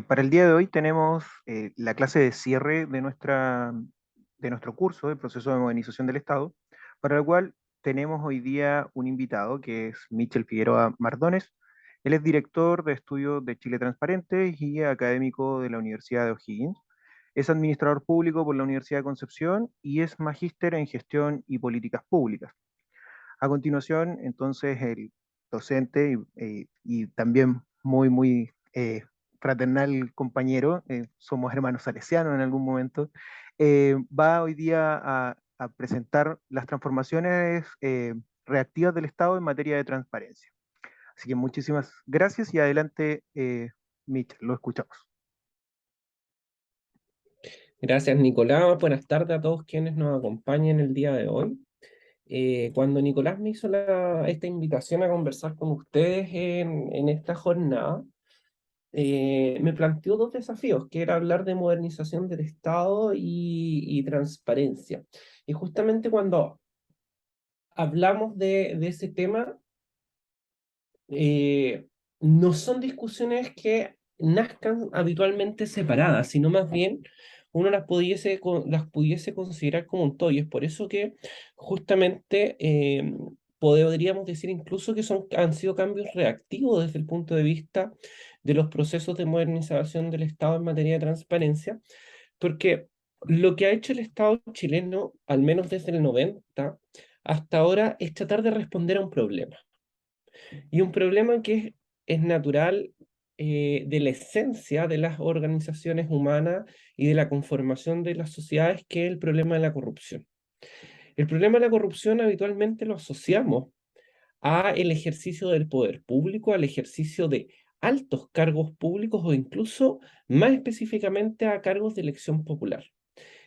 Para el día de hoy tenemos la clase de cierre de nuestro curso, el proceso de modernización del Estado, para el cual tenemos hoy día un invitado que es Michel Figueroa Mardones. Él es director de estudios de Chile Transparente y académico de la Universidad de O'Higgins. Es administrador público por la Universidad de Concepción y es magíster en gestión y políticas públicas. A continuación, entonces, el docente y también muy fraternal compañero, somos hermanos salesianos en algún momento, va hoy día a presentar las transformaciones reactivas del Estado en materia de transparencia. Así que muchísimas gracias y adelante, Mitch, lo escuchamos. Gracias, Nicolás. Buenas tardes a todos quienes nos acompañan el día de hoy. Cuando Nicolás me hizo esta invitación a conversar con ustedes en esta jornada, me planteó dos desafíos, que era hablar de modernización del Estado y transparencia. Y justamente cuando hablamos de ese tema, eh, no son discusiones que nazcan habitualmente separadas, sino más bien uno las pudiese considerar como un todo. Y es por eso que justamente podríamos decir incluso que han sido cambios reactivos desde el punto de vista de los procesos de modernización del Estado en materia de transparencia, porque lo que ha hecho el Estado chileno, al menos desde el 90 hasta ahora, es tratar de responder a un problema. Y un problema que es natural de la esencia de las organizaciones humanas y de la conformación de las sociedades, que es el problema de la corrupción. El problema de la corrupción habitualmente lo asociamos a el ejercicio del poder público, al ejercicio de altos cargos públicos o incluso más específicamente a cargos de elección popular.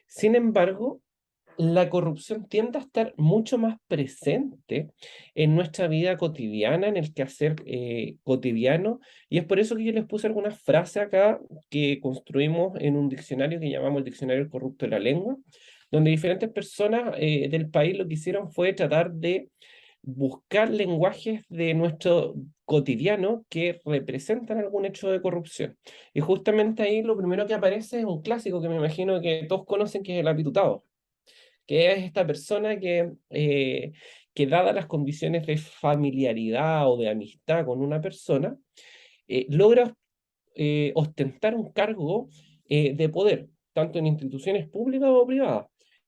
Sin embargo, la corrupción tiende a estar mucho más presente en nuestra vida cotidiana, en el quehacer cotidiano, y es por eso que yo les puse algunas frases acá que construimos en un diccionario que llamamos el Diccionario del Corrupto de la Lengua, donde diferentes personas del país lo que hicieron fue tratar de buscar lenguajes de nuestro cotidiano que representan algún hecho de corrupción. Y justamente ahí lo primero que aparece es un clásico que me imagino que todos conocen, que es el apitutado, que es esta persona que dadas las condiciones de familiaridad o de amistad con una persona, logra ostentar un cargo de poder, tanto en instituciones públicas o privadas.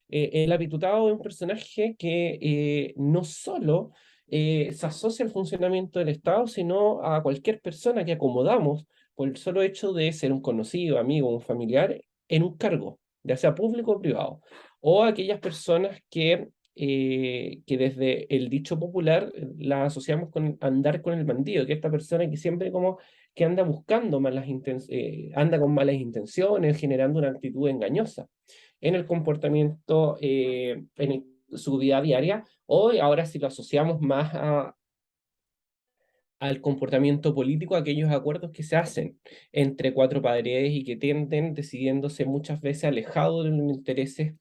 El apitutado es un personaje que no solo se asocia al funcionamiento del Estado, sino a cualquier persona que acomodamos por el solo hecho de ser un conocido, amigo, un familiar, en un cargo, ya sea público o privado, o aquellas personas que desde el dicho popular las asociamos con andar con el bandido, que esta persona que siempre como que anda buscando anda con malas intenciones, generando una actitud engañosa en el comportamiento, su vida diaria, o ahora si lo asociamos más al comportamiento político, aquellos acuerdos que se hacen entre cuatro paredes y que tienden decidiéndose muchas veces alejados de los intereses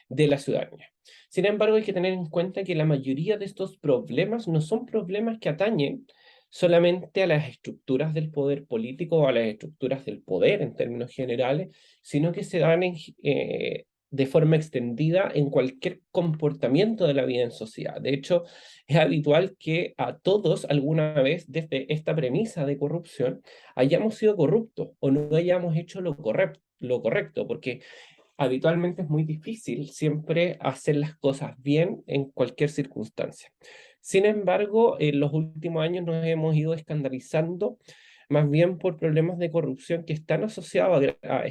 de la ciudadanía. Sin embargo, hay que tener en cuenta que la mayoría de estos problemas no son problemas que atañen solamente a las estructuras del poder político o a las estructuras del poder en términos generales, sino que se dan de forma extendida en cualquier comportamiento de la vida en sociedad. De hecho, es habitual que a todos alguna vez desde esta premisa de corrupción hayamos sido corruptos o no hayamos hecho lo correcto, porque habitualmente es muy difícil siempre hacer las cosas bien en cualquier circunstancia. Sin embargo, en los últimos años nos hemos ido escandalizando más bien por problemas de corrupción que están asociados a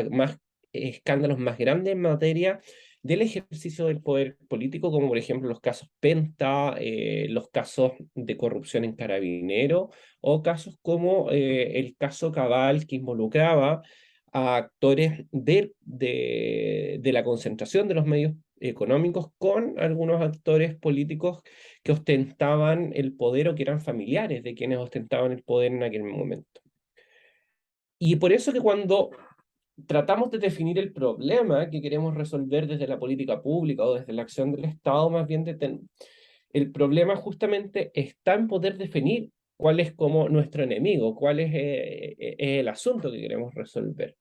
más escándalos más grandes en materia del ejercicio del poder político, como por ejemplo los casos Penta, los casos de corrupción en Carabinero, o casos como el caso Cabal, que involucraba a actores de la concentración de los medios económicos con algunos actores políticos que ostentaban el poder o que eran familiares de quienes ostentaban el poder en aquel momento. Y por eso que cuando tratamos de definir el problema que queremos resolver desde la política pública o desde la acción del Estado, más bien el problema justamente está en poder definir cuál es como nuestro enemigo, cuál es el asunto que queremos resolver.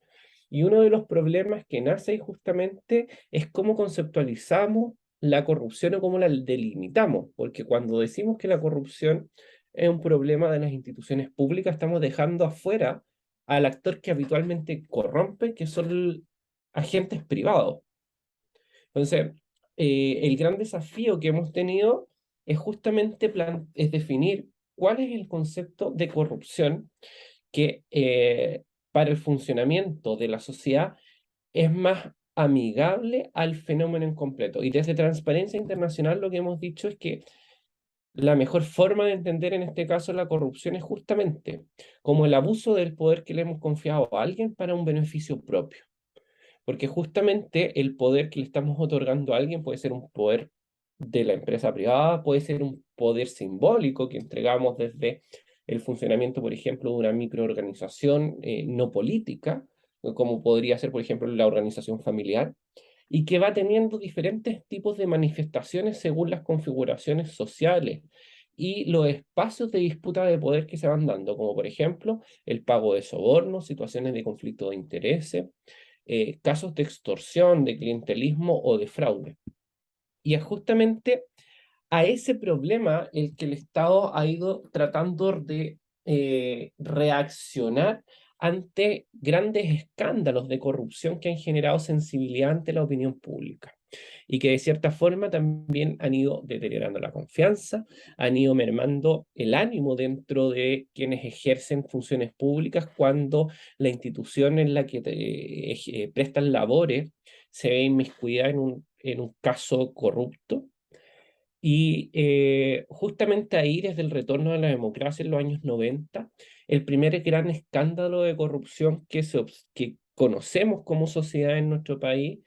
Y uno de los problemas que nace ahí justamente es cómo conceptualizamos la corrupción o cómo la delimitamos, porque cuando decimos que la corrupción es un problema de las instituciones públicas, estamos dejando afuera al actor que habitualmente corrompe, que son agentes privados. Entonces, el gran desafío que hemos tenido es justamente es definir cuál es el concepto de corrupción que para el funcionamiento de la sociedad es más amigable al fenómeno en completo. Y desde Transparencia Internacional lo que hemos dicho es que la mejor forma de entender en este caso la corrupción es justamente como el abuso del poder que le hemos confiado a alguien para un beneficio propio. Porque justamente el poder que le estamos otorgando a alguien puede ser un poder de la empresa privada, puede ser un poder simbólico que entregamos desde el funcionamiento, por ejemplo, de una microorganización no política, como podría ser, por ejemplo, la organización familiar, y que va teniendo diferentes tipos de manifestaciones según las configuraciones sociales y los espacios de disputa de poder que se van dando, como por ejemplo el pago de sobornos, situaciones de conflicto de intereses, casos de extorsión, de clientelismo o de fraude. Y es justamente a ese problema el que el Estado ha ido tratando de reaccionar ante grandes escándalos de corrupción que han generado sensibilidad ante la opinión pública y que de cierta forma también han ido deteriorando la confianza, han ido mermando el ánimo dentro de quienes ejercen funciones públicas cuando la institución en la que prestan labores se ve inmiscuida en un caso corrupto. Y justamente ahí, desde el retorno de la democracia en los años 90, el primer gran escándalo de corrupción que conocemos como sociedad en nuestro país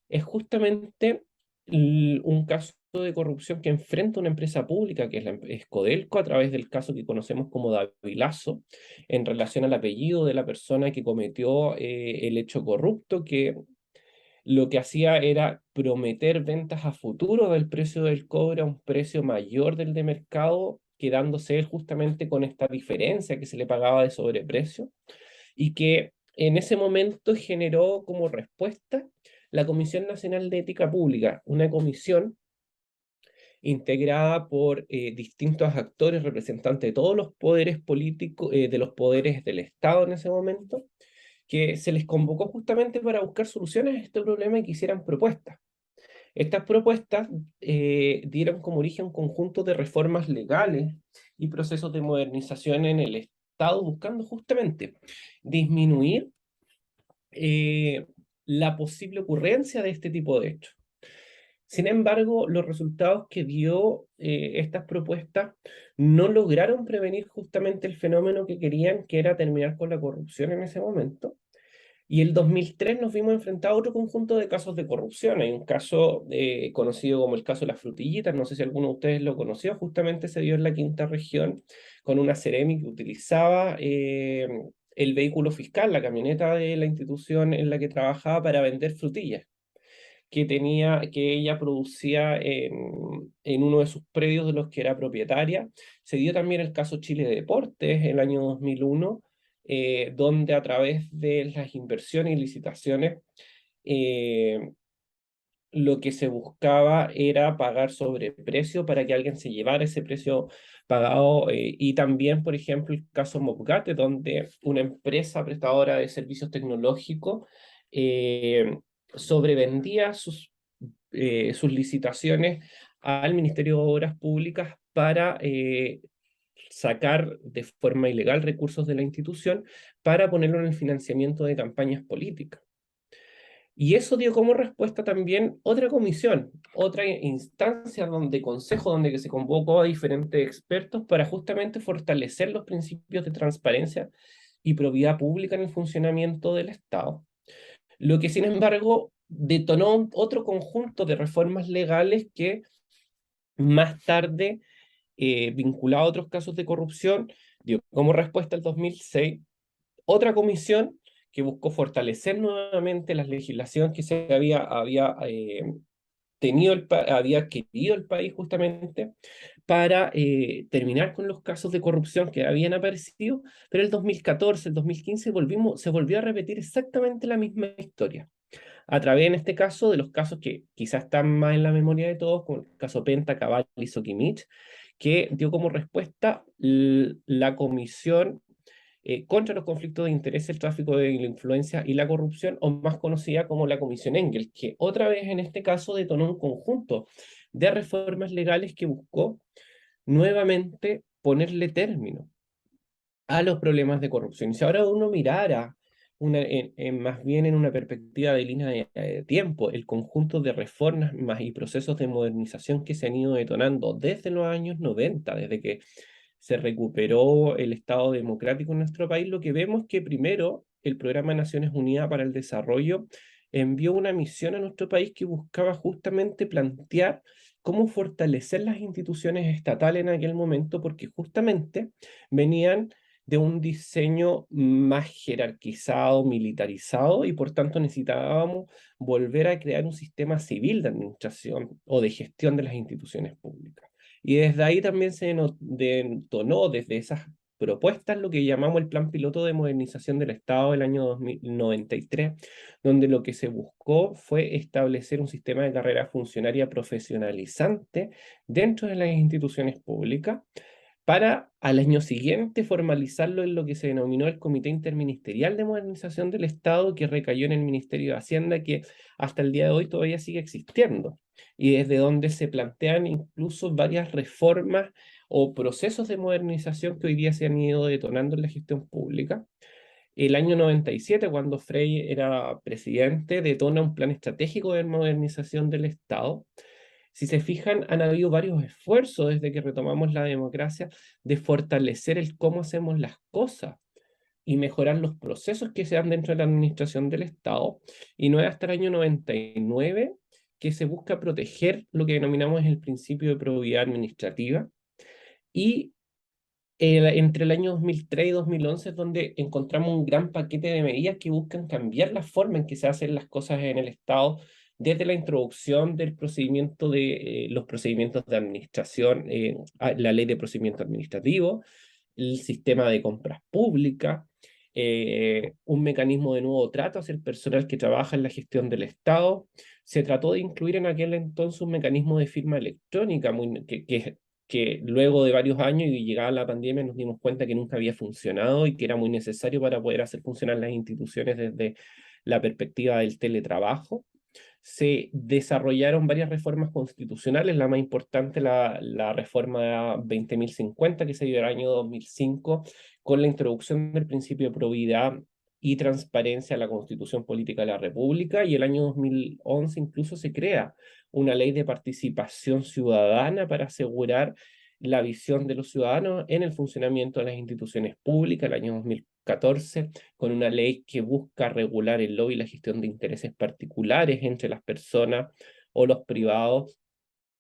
es justamente un caso de corrupción que enfrenta una empresa pública, que es es Codelco, a través del caso que conocemos como Davilazo, en relación al apellido de la persona que cometió el hecho corrupto, que lo que hacía era prometer ventas a futuro del precio del cobre a un precio mayor del de mercado, quedándose él justamente con esta diferencia que se le pagaba de sobreprecio y que en ese momento generó como respuesta la Comisión Nacional de Ética Pública, una comisión integrada por distintos actores, representantes de todos los poderes políticos, de los poderes del Estado en ese momento, que se les convocó justamente para buscar soluciones a este problema y que hicieran propuestas. Estas propuestas dieron como origen un conjunto de reformas legales y procesos de modernización en el Estado, buscando justamente disminuir eh, la posible ocurrencia de este tipo de hechos. Sin embargo, los resultados que dio estas propuestas no lograron prevenir justamente el fenómeno que querían, que era terminar con la corrupción en ese momento. Y el 2003 nos vimos enfrentados a otro conjunto de casos de corrupción. Hay un caso conocido como el caso de las frutillitas, no sé si alguno de ustedes lo conoció, justamente se dio en la quinta región con una Ceremi que utilizaba el vehículo fiscal, la camioneta de la institución en la que trabajaba para vender frutillas que ella producía en uno de sus predios de los que era propietaria. Se dio también el caso Chile Deportes el año 2001, donde a través de las inversiones y licitaciones, eh, lo que se buscaba era pagar sobreprecio para que alguien se llevara ese precio pagado. Y también, por ejemplo, el caso Mopgate, donde una empresa prestadora de servicios tecnológicos eh, sobrevendía sus licitaciones al Ministerio de Obras Públicas para sacar de forma ilegal recursos de la institución para ponerlo en el financiamiento de campañas políticas. Y eso dio como respuesta también otra comisión, otra instancia donde consejo, donde que se convocó a diferentes expertos para justamente fortalecer los principios de transparencia y probidad pública en el funcionamiento del Estado. Lo que, sin embargo, detonó otro conjunto de reformas legales que más tarde, vinculado a otros casos de corrupción, dio como respuesta el 2006 otra comisión que buscó fortalecer nuevamente la legislación que había querido el país justamente para terminar con los casos de corrupción que habían aparecido, pero el 2014, el 2015 se volvió a repetir exactamente la misma historia. A través, en este caso, de los casos que quizás están más en la memoria de todos, como el caso Penta, Cabal y Sokimich, que dio como respuesta la Comisión contra los conflictos de interés, el tráfico de la influencia y la corrupción, o más conocida como la Comisión Engel, que otra vez en este caso detonó un conjunto de reformas legales que buscó nuevamente ponerle término a los problemas de corrupción. Y si ahora uno mirara más bien en una perspectiva de línea de tiempo, el conjunto de reformas más y procesos de modernización que se han ido detonando desde los años 90, desde que se recuperó el Estado democrático en nuestro país, lo que vemos es que primero el Programa de Naciones Unidas para el Desarrollo envió una misión a nuestro país que buscaba justamente plantear cómo fortalecer las instituciones estatales en aquel momento, porque justamente venían de un diseño más jerarquizado, militarizado, y por tanto necesitábamos volver a crear un sistema civil de administración o de gestión de las instituciones públicas. Y desde ahí también se detonó desde esas propuestas lo que llamamos el Plan Piloto de Modernización del Estado del año 2093, donde lo que se buscó fue establecer un sistema de carrera funcionaria profesionalizante dentro de las instituciones públicas, para al año siguiente formalizarlo en lo que se denominó el Comité Interministerial de Modernización del Estado, que recayó en el Ministerio de Hacienda, que hasta el día de hoy todavía sigue existiendo, y desde donde se plantean incluso varias reformas o procesos de modernización que hoy día se han ido detonando en la gestión pública. El año 97, cuando Frei era presidente, detona un plan estratégico de modernización del Estado. Si se fijan, han habido varios esfuerzos desde que retomamos la democracia de fortalecer el cómo hacemos las cosas y mejorar los procesos que se dan dentro de la administración del Estado. Y no es hasta el año 99 que se busca proteger lo que denominamos el principio de probidad administrativa. Y entre el año 2003 y 2011 es donde encontramos un gran paquete de medidas que buscan cambiar la forma en que se hacen las cosas en el Estado, desde la introducción del procedimiento de los procedimientos de administración, la ley de procedimiento administrativo, el sistema de compras públicas, un mecanismo de nuevo trato hacia el personal que trabaja en la gestión del Estado. Se trató de incluir en aquel entonces un mecanismo de firma electrónica que luego de varios años y llegada la pandemia nos dimos cuenta que nunca había funcionado y que era muy necesario para poder hacer funcionar las instituciones desde la perspectiva del teletrabajo. Se desarrollaron varias reformas constitucionales, la más importante, la reforma 20.050, que se dio el año 2005, con la introducción del principio de probidad y transparencia a la Constitución Política de la República, y el año 2011 incluso se crea una ley de participación ciudadana para asegurar la visión de los ciudadanos en el funcionamiento de las instituciones públicas. El año 2014, con una ley que busca regular el lobby y la gestión de intereses particulares entre las personas o los privados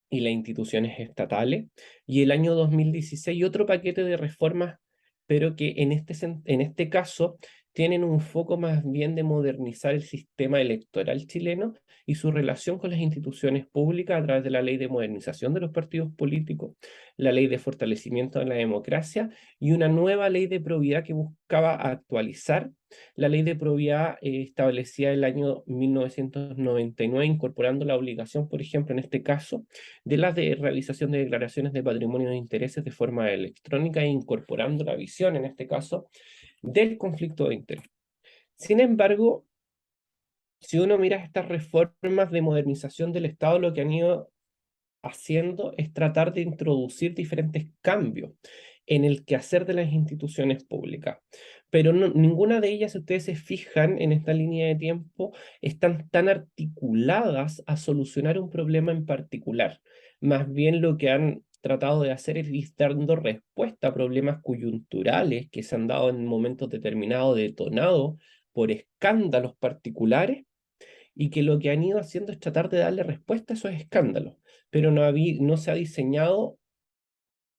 y las instituciones estatales. Y el año 2016 otro paquete de reformas, pero que en este caso tienen un foco más bien de modernizar el sistema electoral chileno y su relación con las instituciones públicas a través de la ley de modernización de los partidos políticos, la ley de fortalecimiento de la democracia y una nueva ley de probidad que buscaba actualizar la ley de probidad establecida el año 1999, incorporando la obligación, por ejemplo, en este caso, de la realización de declaraciones de patrimonio de intereses de forma electrónica e incorporando la visión, en este caso, del conflicto de interés. Sin embargo, si uno mira estas reformas de modernización del Estado, lo que han ido haciendo es tratar de introducir diferentes cambios en el quehacer de las instituciones públicas. Pero ninguna de ellas, si ustedes se fijan en esta línea de tiempo, están tan articuladas a solucionar un problema en particular. Más bien lo que han tratado de hacer es ir dando respuesta a problemas coyunturales que se han dado en momentos determinados, detonados por escándalos particulares, y que lo que han ido haciendo es tratar de darle respuesta a esos escándalos, pero no se ha diseñado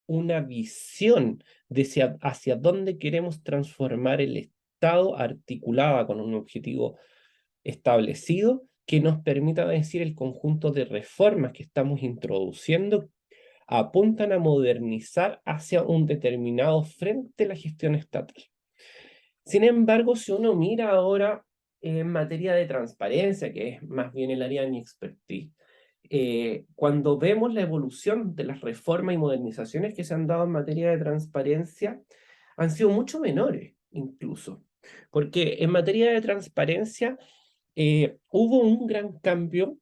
una visión de hacia dónde queremos transformar el Estado articulada con un objetivo establecido que nos permita decir el conjunto de reformas que estamos introduciendo apuntan a modernizar hacia un determinado frente la gestión estatal. Sin embargo, si uno mira ahora en materia de transparencia, que es más bien el área de mi expertise, cuando vemos la evolución de las reformas y modernizaciones que se han dado en materia de transparencia, han sido mucho menores incluso. Porque en materia de transparencia hubo un gran cambio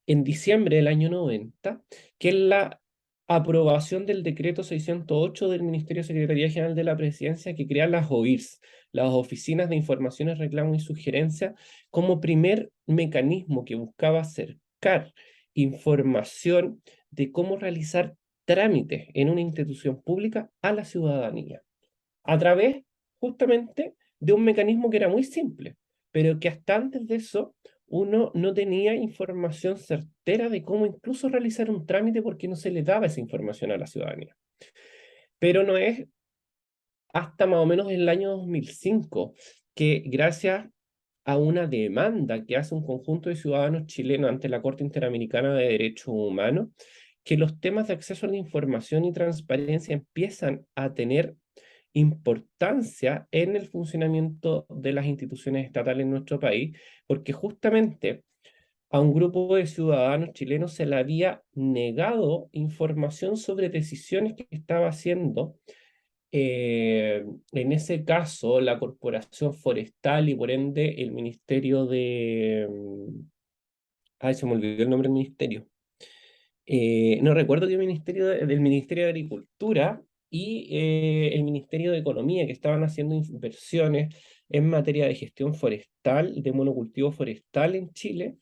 en diciembre del año 90, que es la aprobación del decreto 608 del Ministerio de Secretaría General de la Presidencia, que crea las OIRS, las Oficinas de Informaciones, Reclamos y Sugerencias, como primer mecanismo que buscaba acercar información de cómo realizar trámites en una institución pública a la ciudadanía, a través justamente de un mecanismo que era muy simple, pero que hasta antes de eso uno no tenía información certera de cómo incluso realizar un trámite porque no se le daba esa información a la ciudadanía. Pero no es hasta más o menos el año 2005 que gracias a una demanda que hace un conjunto de ciudadanos chilenos ante la Corte Interamericana de Derechos Humanos, que los temas de acceso a la información y transparencia empiezan a tener importancia en el funcionamiento de las instituciones estatales en nuestro país, porque justamente a un grupo de ciudadanos chilenos se le había negado información sobre decisiones que estaba haciendo, en ese caso, la Corporación Forestal y por ende el Ministerio de... Ay, se me olvidó el nombre del ministerio. No recuerdo qué ministerio, del Ministerio de Agricultura y el Ministerio de Economía, que estaban haciendo inversiones en materia de gestión forestal, de monocultivo forestal en Chile,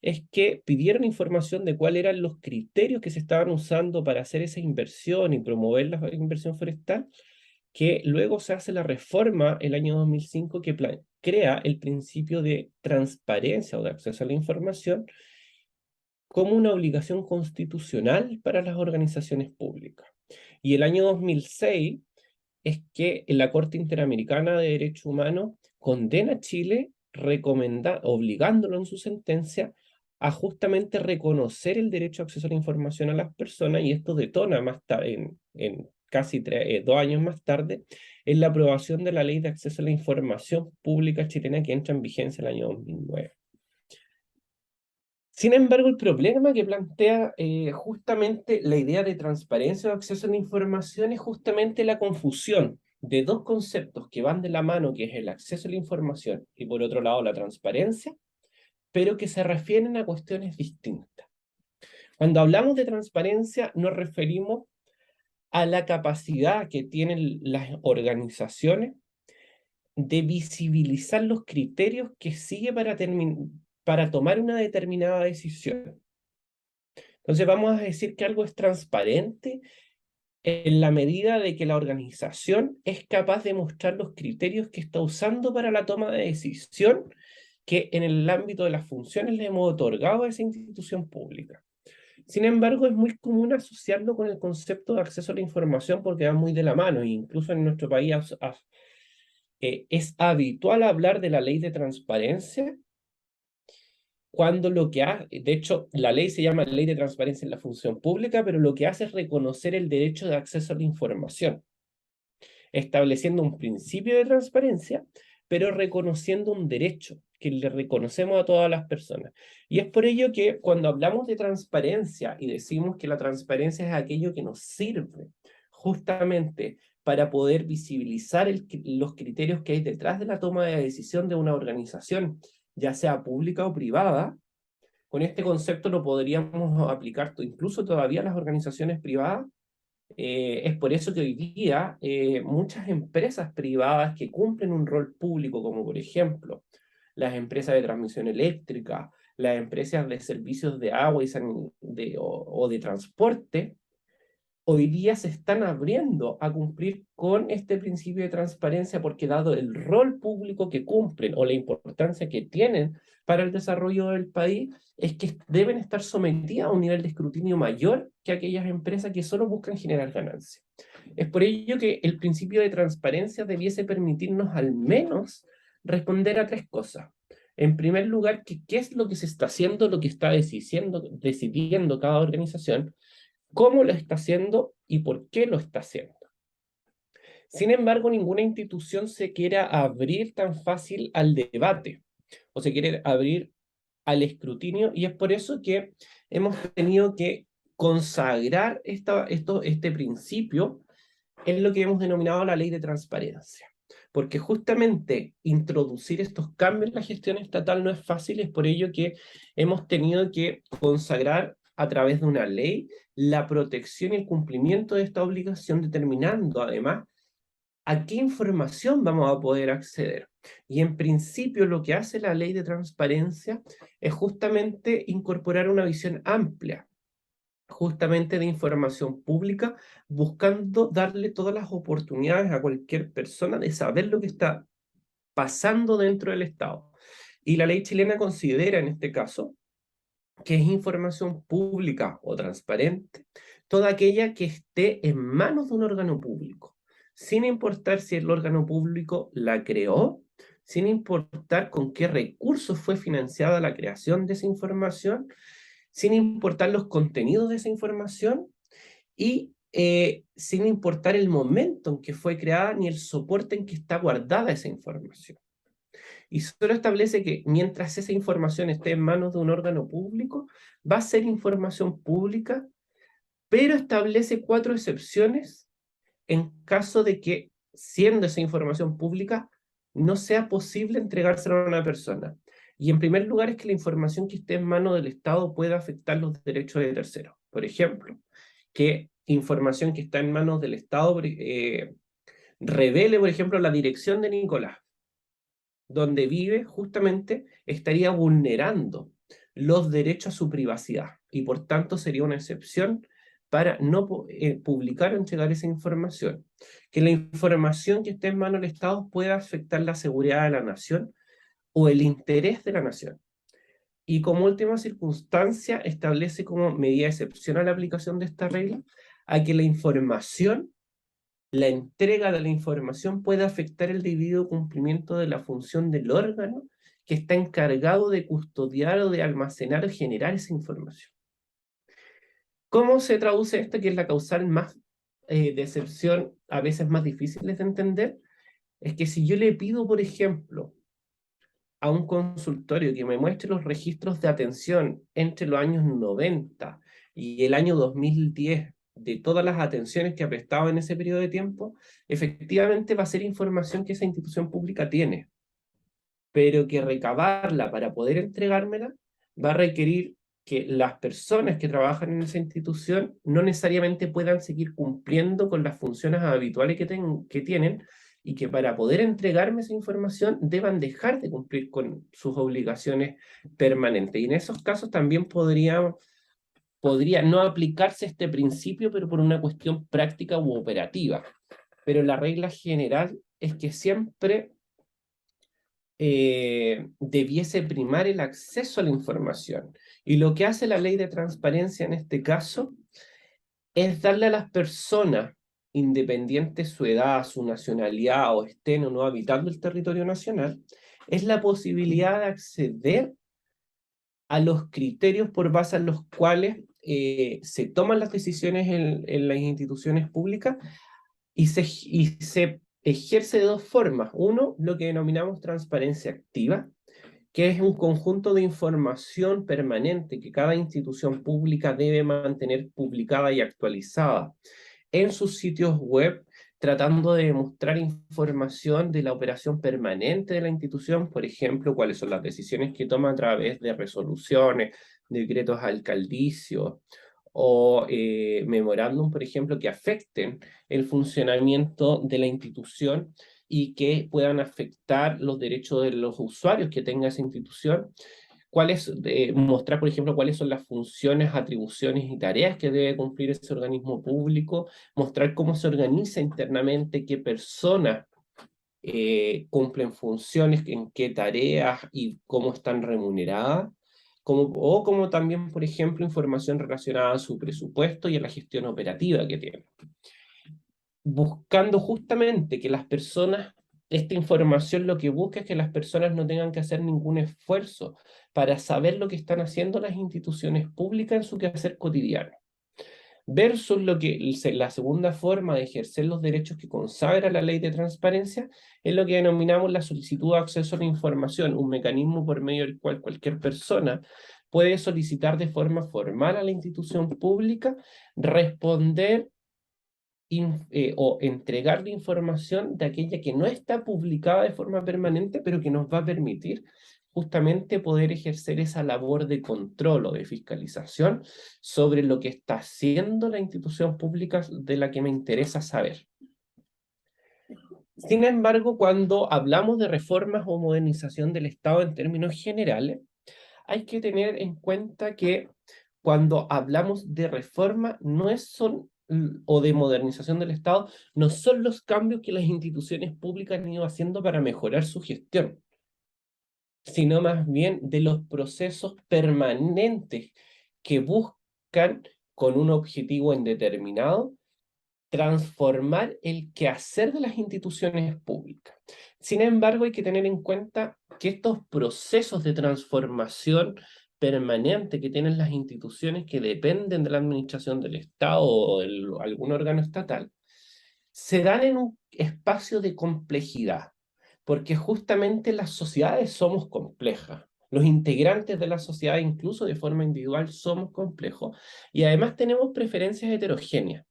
es que pidieron información de cuáles eran los criterios que se estaban usando para hacer esa inversión y promover la inversión forestal, que luego se hace la reforma el año 2005 que crea el principio de transparencia o de acceso a la información como una obligación constitucional para las organizaciones públicas. Y el año 2006 es que la Corte Interamericana de Derechos Humanos condena a Chile obligándolo en su sentencia a justamente reconocer el derecho a acceso a la información a las personas, y esto detona más tarde, en casi 2 años más tarde, en la aprobación de la Ley de Acceso a la Información Pública chilena que entra en vigencia el año 2009. Sin embargo, el problema que plantea justamente la idea de transparencia o acceso a la información es justamente la confusión de dos conceptos que van de la mano, que es el acceso a la información y por otro lado la transparencia, pero que se refieren a cuestiones distintas. Cuando hablamos de transparencia nos referimos a la capacidad que tienen las organizaciones de visibilizar los criterios que sigue para tomar una determinada decisión. Entonces vamos a decir que algo es transparente en la medida de que la organización es capaz de mostrar los criterios que está usando para la toma de decisión que en el ámbito de las funciones le hemos otorgado a esa institución pública. Sin embargo, es muy común asociarlo con el concepto de acceso a la información porque va muy de la mano, e incluso en nuestro país es habitual hablar de la ley de transparencia, cuando lo que hace, de hecho, la ley se llama Ley de Transparencia en la Función Pública, pero lo que hace es reconocer el derecho de acceso a la información, estableciendo un principio de transparencia, pero reconociendo un derecho que le reconocemos a todas las personas. Y es por ello que cuando hablamos de transparencia y decimos que la transparencia es aquello que nos sirve justamente para poder visibilizar los criterios que hay detrás de la toma de decisión de una organización, ya sea pública o privada, con este concepto lo podríamos aplicar incluso todavía a las organizaciones privadas. Es por eso que hoy día muchas empresas privadas que cumplen un rol público, como por ejemplo las empresas de transmisión eléctrica, las empresas de servicios de agua o de transporte, hoy día se están abriendo a cumplir con este principio de transparencia porque dado el rol público que cumplen o la importancia que tienen para el desarrollo del país, es que deben estar sometidas a un nivel de escrutinio mayor que aquellas empresas que solo buscan generar ganancias. Es por ello que el principio de transparencia debiese permitirnos al menos responder a tres cosas. En primer lugar, qué es lo que se está haciendo, lo que está decidiendo cada organización. cómo lo está haciendo y por qué lo está haciendo. Sin embargo, ninguna institución se quiere abrir tan fácil al debate o se quiere abrir al escrutinio, y es por eso que hemos tenido que consagrar este principio en lo que hemos denominado la ley de transparencia. Porque justamente introducir estos cambios en la gestión estatal no es fácil, es por ello que hemos tenido que consagrar a través de una ley la protección y el cumplimiento de esta obligación, determinando además a qué información vamos a poder acceder. Y en principio lo que hace la ley de transparencia es justamente incorporar una visión amplia, justamente de información pública, buscando darle todas las oportunidades a cualquier persona de saber lo que está pasando dentro del Estado. Y la ley chilena considera en este caso que es información pública o transparente toda aquella que esté en manos de un órgano público, sin importar si el órgano público la creó, sin importar con qué recursos fue financiada la creación de esa información, sin importar los contenidos de esa información y sin importar el momento en que fue creada ni el soporte en que está guardada esa información. Y solo establece que mientras esa información esté en manos de un órgano público, va a ser información pública, pero establece 4 excepciones en caso de que, siendo esa información pública, no sea posible entregársela a una persona. Y en primer lugar es que la información que esté en manos del Estado pueda afectar los derechos de terceros. Por ejemplo, que información que está en manos del Estado revele, por ejemplo, la dirección de Nicolás, donde vive, justamente estaría vulnerando los derechos a su privacidad y por tanto sería una excepción para no publicar o entregar esa información. Que la información que esté en manos del Estado pueda afectar la seguridad de la nación o el interés de la nación. Y como última circunstancia, establece como medida de excepción a la aplicación de esta regla a que la información, la entrega de la información puede afectar el debido cumplimiento de la función del órgano que está encargado de custodiar o de almacenar o generar esa información. ¿Cómo se traduce esto, que es la causal más de excepción, a veces más difíciles de entender? Es que si yo le pido, por ejemplo, a un consultorio que me muestre los registros de atención entre los años 90 y el año 2010 de todas las atenciones que ha prestado en ese periodo de tiempo, efectivamente va a ser información que esa institución pública tiene, pero que recabarla para poder entregármela va a requerir que las personas que trabajan en esa institución no necesariamente puedan seguir cumpliendo con las funciones habituales que tienen, y que para poder entregarme esa información deban dejar de cumplir con sus obligaciones permanentes. Y en esos casos también podría no aplicarse este principio, pero por una cuestión práctica u operativa. Pero la regla general es que siempre debiese primar el acceso a la información. Y lo que hace la ley de transparencia en este caso es darle a las personas, independiente su edad, su nacionalidad o estén o no habitando el territorio nacional, es la posibilidad de acceder a los criterios por base en los cuales se toman las decisiones en las instituciones públicas y se ejerce de 2 formas. Uno, lo que denominamos transparencia activa, que es un conjunto de información permanente que cada institución pública debe mantener publicada y actualizada en sus sitios web, tratando de mostrar información de la operación permanente de la institución, por ejemplo, cuáles son las decisiones que toma a través de resoluciones, decretos alcaldicios o memorándum, por ejemplo, que afecten el funcionamiento de la institución y que puedan afectar los derechos de los usuarios que tenga esa institución. Mostrar, por ejemplo, cuáles son las funciones, atribuciones y tareas que debe cumplir ese organismo público, mostrar cómo se organiza internamente, qué personas cumplen funciones, en qué tareas y cómo están remuneradas, como también, por ejemplo, información relacionada a su presupuesto y a la gestión operativa que tiene, buscando justamente que las personas, esta información lo que busca es que las personas no tengan que hacer ningún esfuerzo para saber lo que están haciendo las instituciones públicas en su quehacer cotidiano. versus la segunda forma de ejercer los derechos que consagra la ley de transparencia, es lo que denominamos la solicitud de acceso a la información, un mecanismo por medio del cual cualquier persona puede solicitar de forma formal a la institución pública responder o entregar la información de aquella que no está publicada de forma permanente, pero que nos va a permitir justamente poder ejercer esa labor de control o de fiscalización sobre lo que está haciendo la institución pública de la que me interesa saber. Sin embargo, cuando hablamos de reformas o modernización del Estado en términos generales, hay que tener en cuenta que cuando hablamos de reforma o de modernización del Estado, no son los cambios que las instituciones públicas han ido haciendo para mejorar su gestión, sino más bien de los procesos permanentes que buscan, con un objetivo indeterminado, transformar el quehacer de las instituciones públicas. Sin embargo, hay que tener en cuenta que estos procesos de transformación permanente que tienen las instituciones que dependen de la administración del Estado o de algún órgano estatal, se dan en un espacio de complejidad, porque justamente las sociedades somos complejas. Los integrantes de la sociedad, incluso de forma individual, somos complejos y además tenemos preferencias heterogéneas.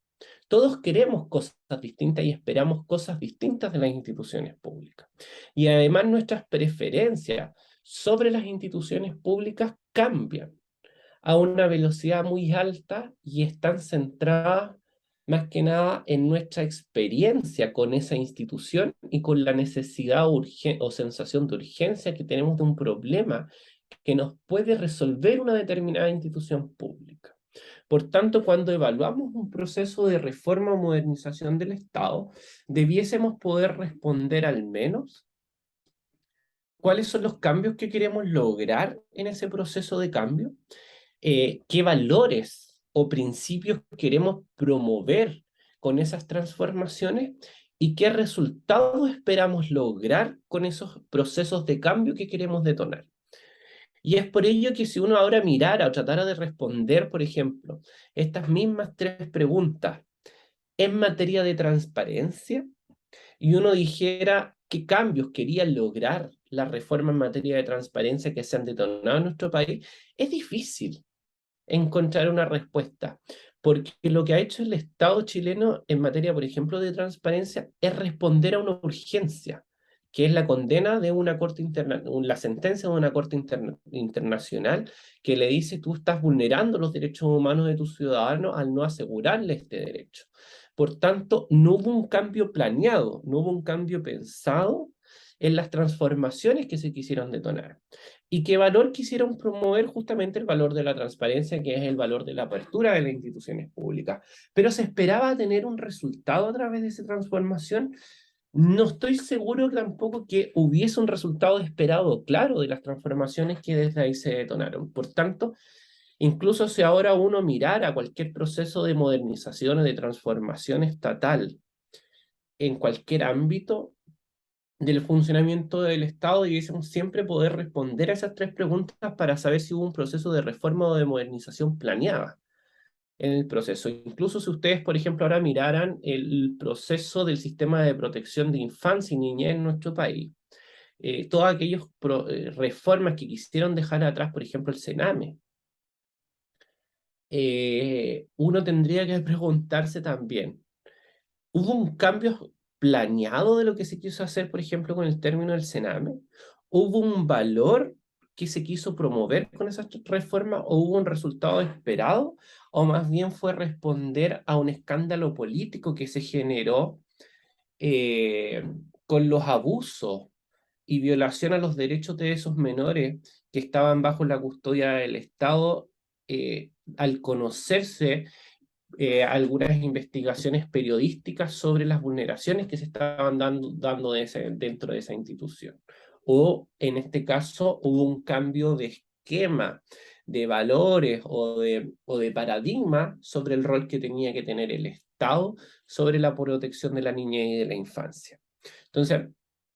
Todos queremos cosas distintas y esperamos cosas distintas de las instituciones públicas. Y además nuestras preferencias sobre las instituciones públicas cambian a una velocidad muy alta y están centradas más que nada en nuestra experiencia con esa institución y con la necesidad o sensación de urgencia que tenemos de un problema que nos puede resolver una determinada institución pública. Por tanto, cuando evaluamos un proceso de reforma o modernización del Estado, debiésemos poder responder al menos cuáles son los cambios que queremos lograr en ese proceso de cambio, qué valores o principios queremos promover con esas transformaciones y qué resultados esperamos lograr con esos procesos de cambio que queremos detonar. Y es por ello que si uno ahora mirara o tratara de responder, por ejemplo, estas mismas tres preguntas en materia de transparencia, y uno dijera qué cambios quería lograr la reforma en materia de transparencia que se han detonado en nuestro país, es difícil encontrar una respuesta, porque lo que ha hecho el Estado chileno en materia, por ejemplo, de transparencia, es responder a una urgencia, que es la condena de una corte la sentencia de una corte internacional que le dice tú estás vulnerando los derechos humanos de tus ciudadanos al no asegurarle este derecho. Por tanto, no hubo un cambio planeado, no hubo un cambio pensado en las transformaciones que se quisieron detonar. ¿Y qué valor quisieron promover? Justamente el valor de la transparencia, que es el valor de la apertura de las instituciones públicas. Pero se esperaba tener un resultado a través de esa transformación. No estoy seguro tampoco que hubiese un resultado esperado claro de las transformaciones que desde ahí se detonaron. Por tanto, incluso si ahora uno mirara cualquier proceso de modernización o de transformación estatal en cualquier ámbito del funcionamiento del Estado, debiésemos siempre poder responder a esas tres preguntas para saber si hubo un proceso de reforma o de modernización planeada en el proceso. Incluso si ustedes, por ejemplo, ahora miraran el proceso del sistema de protección de infancia y niñez en nuestro país, todas aquellas reformas que quisieron dejar atrás, por ejemplo, el Sename, uno tendría que preguntarse también, ¿hubo un cambio planeado de lo que se quiso hacer, por ejemplo, con el término del Sename? ¿Hubo un valor que se quiso promover con esa reforma o hubo un resultado esperado? ¿O más bien fue responder a un escándalo político que se generó eh, con los abusos y violación a los derechos de esos menores que estaban bajo la custodia del Estado al conocerse algunas investigaciones periodísticas sobre las vulneraciones que se estaban dando dentro de esa institución? O en este caso hubo un cambio de esquema, de valores o de paradigma sobre el rol que tenía que tener el Estado sobre la protección de la niñez y de la infancia. Entonces,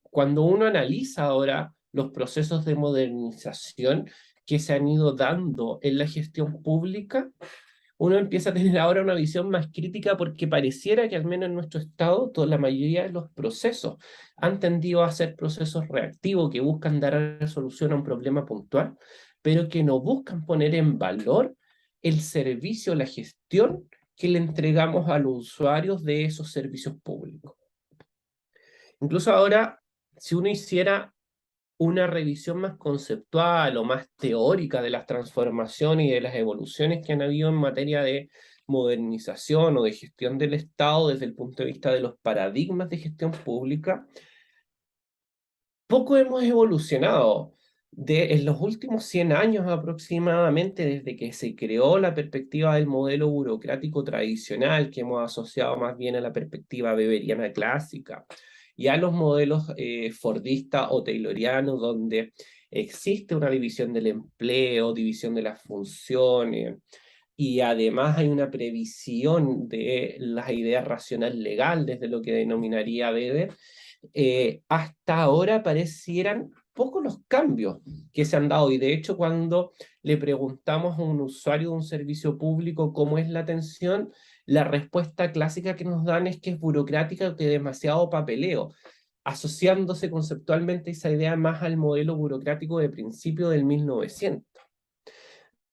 cuando uno analiza ahora los procesos de modernización que se han ido dando en la gestión pública, uno empieza a tener ahora una visión más crítica porque pareciera que al menos en nuestro estado la mayoría de los procesos han tendido a ser procesos reactivos que buscan dar solución a un problema puntual, pero que no buscan poner en valor el servicio, la gestión que le entregamos a los usuarios de esos servicios públicos. Incluso ahora, si uno hiciera una revisión más conceptual o más teórica de las transformaciones y de las evoluciones que han habido en materia de modernización o de gestión del Estado desde el punto de vista de los paradigmas de gestión pública, poco hemos evolucionado. En los últimos 100 años aproximadamente, desde que se creó la perspectiva del modelo burocrático tradicional, que hemos asociado más bien a la perspectiva weberiana clásica, y a los modelos fordista o taylorianos, donde existe una división del empleo, división de las funciones, y además hay una previsión de las ideas racional legal, desde lo que denominaría Weber. Hasta ahora parecieran pocos los cambios que se han dado, y de hecho cuando le preguntamos a un usuario de un servicio público cómo es la atención, la respuesta clásica que nos dan es que es burocrática, que es demasiado papeleo, asociándose conceptualmente esa idea más al modelo burocrático de principio del 1900.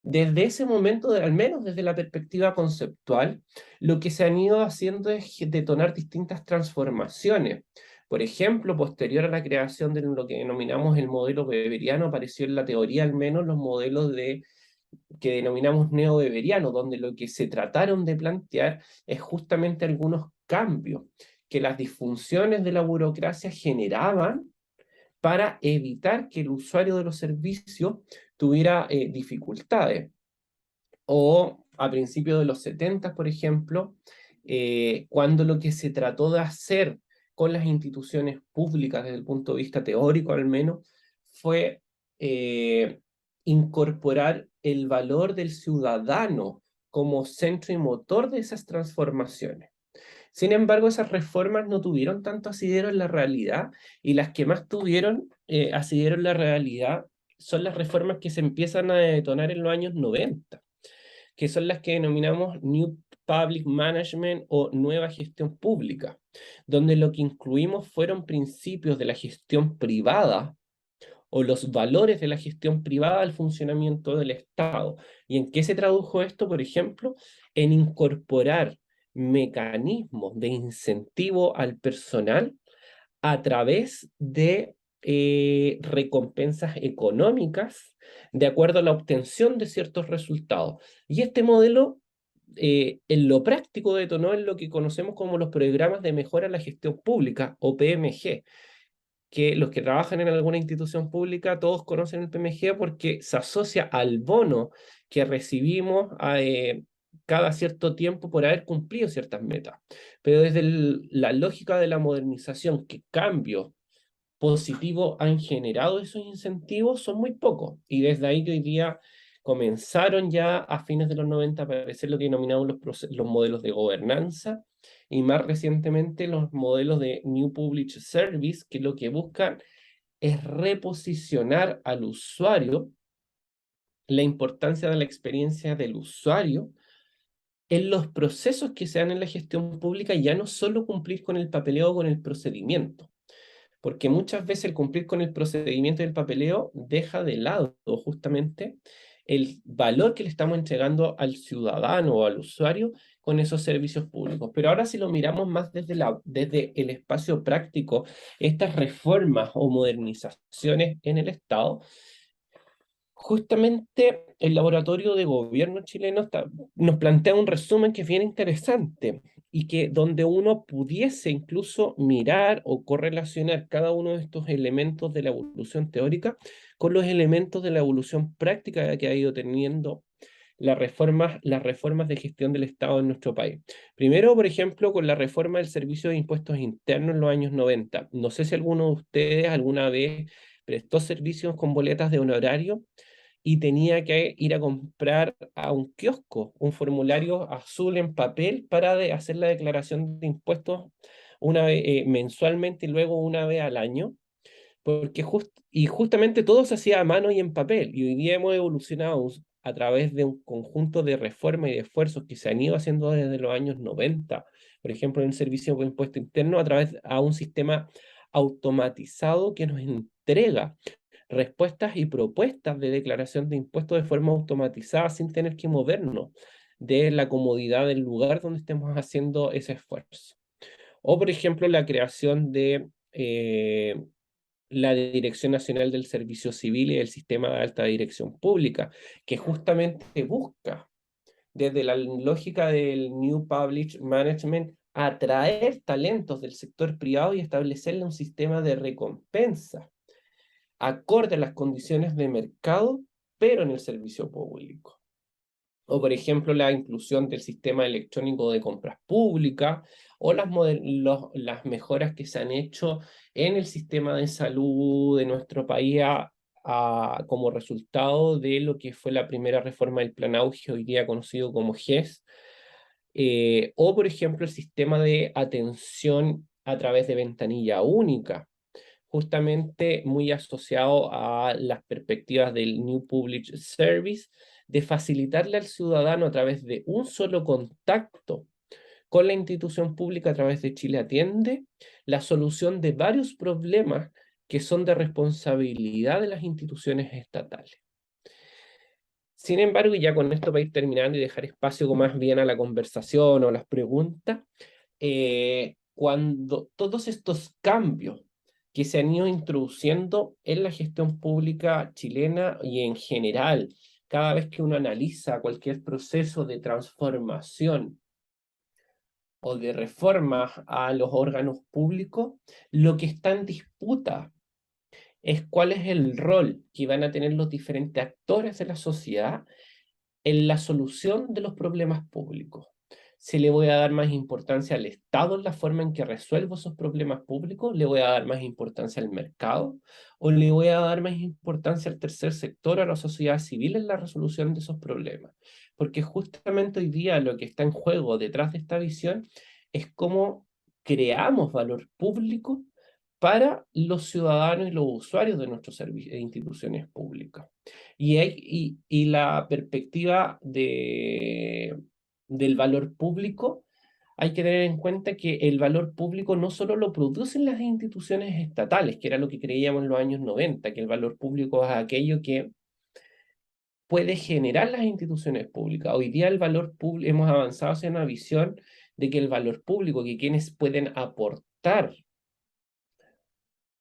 Desde ese momento, al menos desde la perspectiva conceptual, lo que se han ido haciendo es detonar distintas transformaciones. Por ejemplo, posterior a la creación de lo que denominamos el modelo weberiano, apareció en la teoría al menos los modelos que denominamos neo-weberianos, donde lo que se trataron de plantear es justamente algunos cambios que las disfunciones de la burocracia generaban para evitar que el usuario de los servicios tuviera dificultades. O a principios de los 70, por ejemplo, cuando lo que se trató de hacer con las instituciones públicas, desde el punto de vista teórico al menos, fue incorporar el valor del ciudadano como centro y motor de esas transformaciones. Sin embargo, esas reformas no tuvieron tanto asidero en la realidad, y las que más tuvieron asidero en la realidad son las reformas que se empiezan a detonar en los años 90, que son las que denominamos New Public Management o nueva gestión pública, donde lo que incluimos fueron principios de la gestión privada o los valores de la gestión privada al funcionamiento del Estado. ¿Y en qué se tradujo esto, por ejemplo? En incorporar mecanismos de incentivo al personal a través de recompensas económicas de acuerdo a la obtención de ciertos resultados. Y este modelo, en lo práctico, detonó en lo que conocemos como los programas de mejora en la gestión pública, o PMG, que los que trabajan en alguna institución pública todos conocen el PMG porque se asocia al bono que recibimos cada cierto tiempo por haber cumplido ciertas metas. Pero desde la lógica de la modernización, que cambios positivos han generado esos incentivos, son muy pocos. Y desde ahí que hoy día comenzaron ya a fines de los 90 a aparecer lo que denominamos los modelos de gobernanza, y más recientemente los modelos de New Public Service, que lo que buscan es reposicionar al usuario, la importancia de la experiencia del usuario en los procesos que se dan en la gestión pública, ya no solo cumplir con el papeleo o con el procedimiento, porque muchas veces el cumplir con el procedimiento y el papeleo deja de lado justamente el valor que le estamos entregando al ciudadano o al usuario con esos servicios públicos. Pero ahora, si lo miramos más desde el espacio práctico, estas reformas o modernizaciones en el Estado, justamente el Laboratorio de Gobierno chileno nos plantea un resumen que es bien interesante, y que donde uno pudiese incluso mirar o correlacionar cada uno de estos elementos de la evolución teórica con los elementos de la evolución práctica que ha ido teniendo las reformas de gestión del Estado en nuestro país. Primero, por ejemplo, con la reforma del Servicio de Impuestos Internos en los años 90. No sé si alguno de ustedes alguna vez prestó servicios con boletas de honorario y tenía que ir a comprar a un kiosco un formulario azul en papel para hacer la declaración de impuestos una vez mensualmente y luego una vez al año, porque justamente todo se hacía a mano y en papel, y hoy día hemos evolucionado a través de un conjunto de reformas y de esfuerzos que se han ido haciendo desde los años 90, por ejemplo, en el servicio de impuesto interno, a través de un sistema automatizado que nos entrega respuestas y propuestas de declaración de impuestos de forma automatizada sin tener que movernos de la comodidad del lugar donde estemos haciendo ese esfuerzo. O, por ejemplo, la creación de la Dirección Nacional del Servicio Civil y el Sistema de Alta Dirección Pública, que justamente busca, desde la lógica del New Public Management, atraer talentos del sector privado y establecerle un sistema de recompensa acorde a las condiciones de mercado, pero en el servicio público. O, por ejemplo, la inclusión del sistema electrónico de compras públicas, o las mejoras que se han hecho en el sistema de salud de nuestro país como resultado de lo que fue la primera reforma del Plan Auge, hoy día conocido como GES, o, por ejemplo, el sistema de atención a través de ventanilla única, justamente muy asociado a las perspectivas del New Public Service, de facilitarle al ciudadano a través de un solo contacto con la institución pública a través de Chile Atiende, la solución de varios problemas que son de responsabilidad de las instituciones estatales. Sin embargo, y ya con esto para ir terminando y dejar espacio más bien a la conversación o a las preguntas, cuando todos estos cambios que se han ido introduciendo en la gestión pública chilena y en general, cada vez que uno analiza cualquier proceso de transformación o de reforma a los órganos públicos, lo que está en disputa es cuál es el rol que van a tener los diferentes actores de la sociedad en la solución de los problemas públicos. Si le voy a dar más importancia al Estado en la forma en que resuelvo esos problemas públicos, le voy a dar más importancia al mercado, o le voy a dar más importancia al tercer sector, a la sociedad civil en la resolución de esos problemas. Porque justamente hoy día lo que está en juego detrás de esta visión es cómo creamos valor público para los ciudadanos y los usuarios de nuestros servicios e instituciones públicas. Y la perspectiva del valor público, hay que tener en cuenta que el valor público no solo lo producen las instituciones estatales, que era lo que creíamos en los años 90, que el valor público es aquello que puede generar las instituciones públicas. Hoy día el valor público, hemos avanzado hacia una visión de que el valor público, que quienes pueden aportar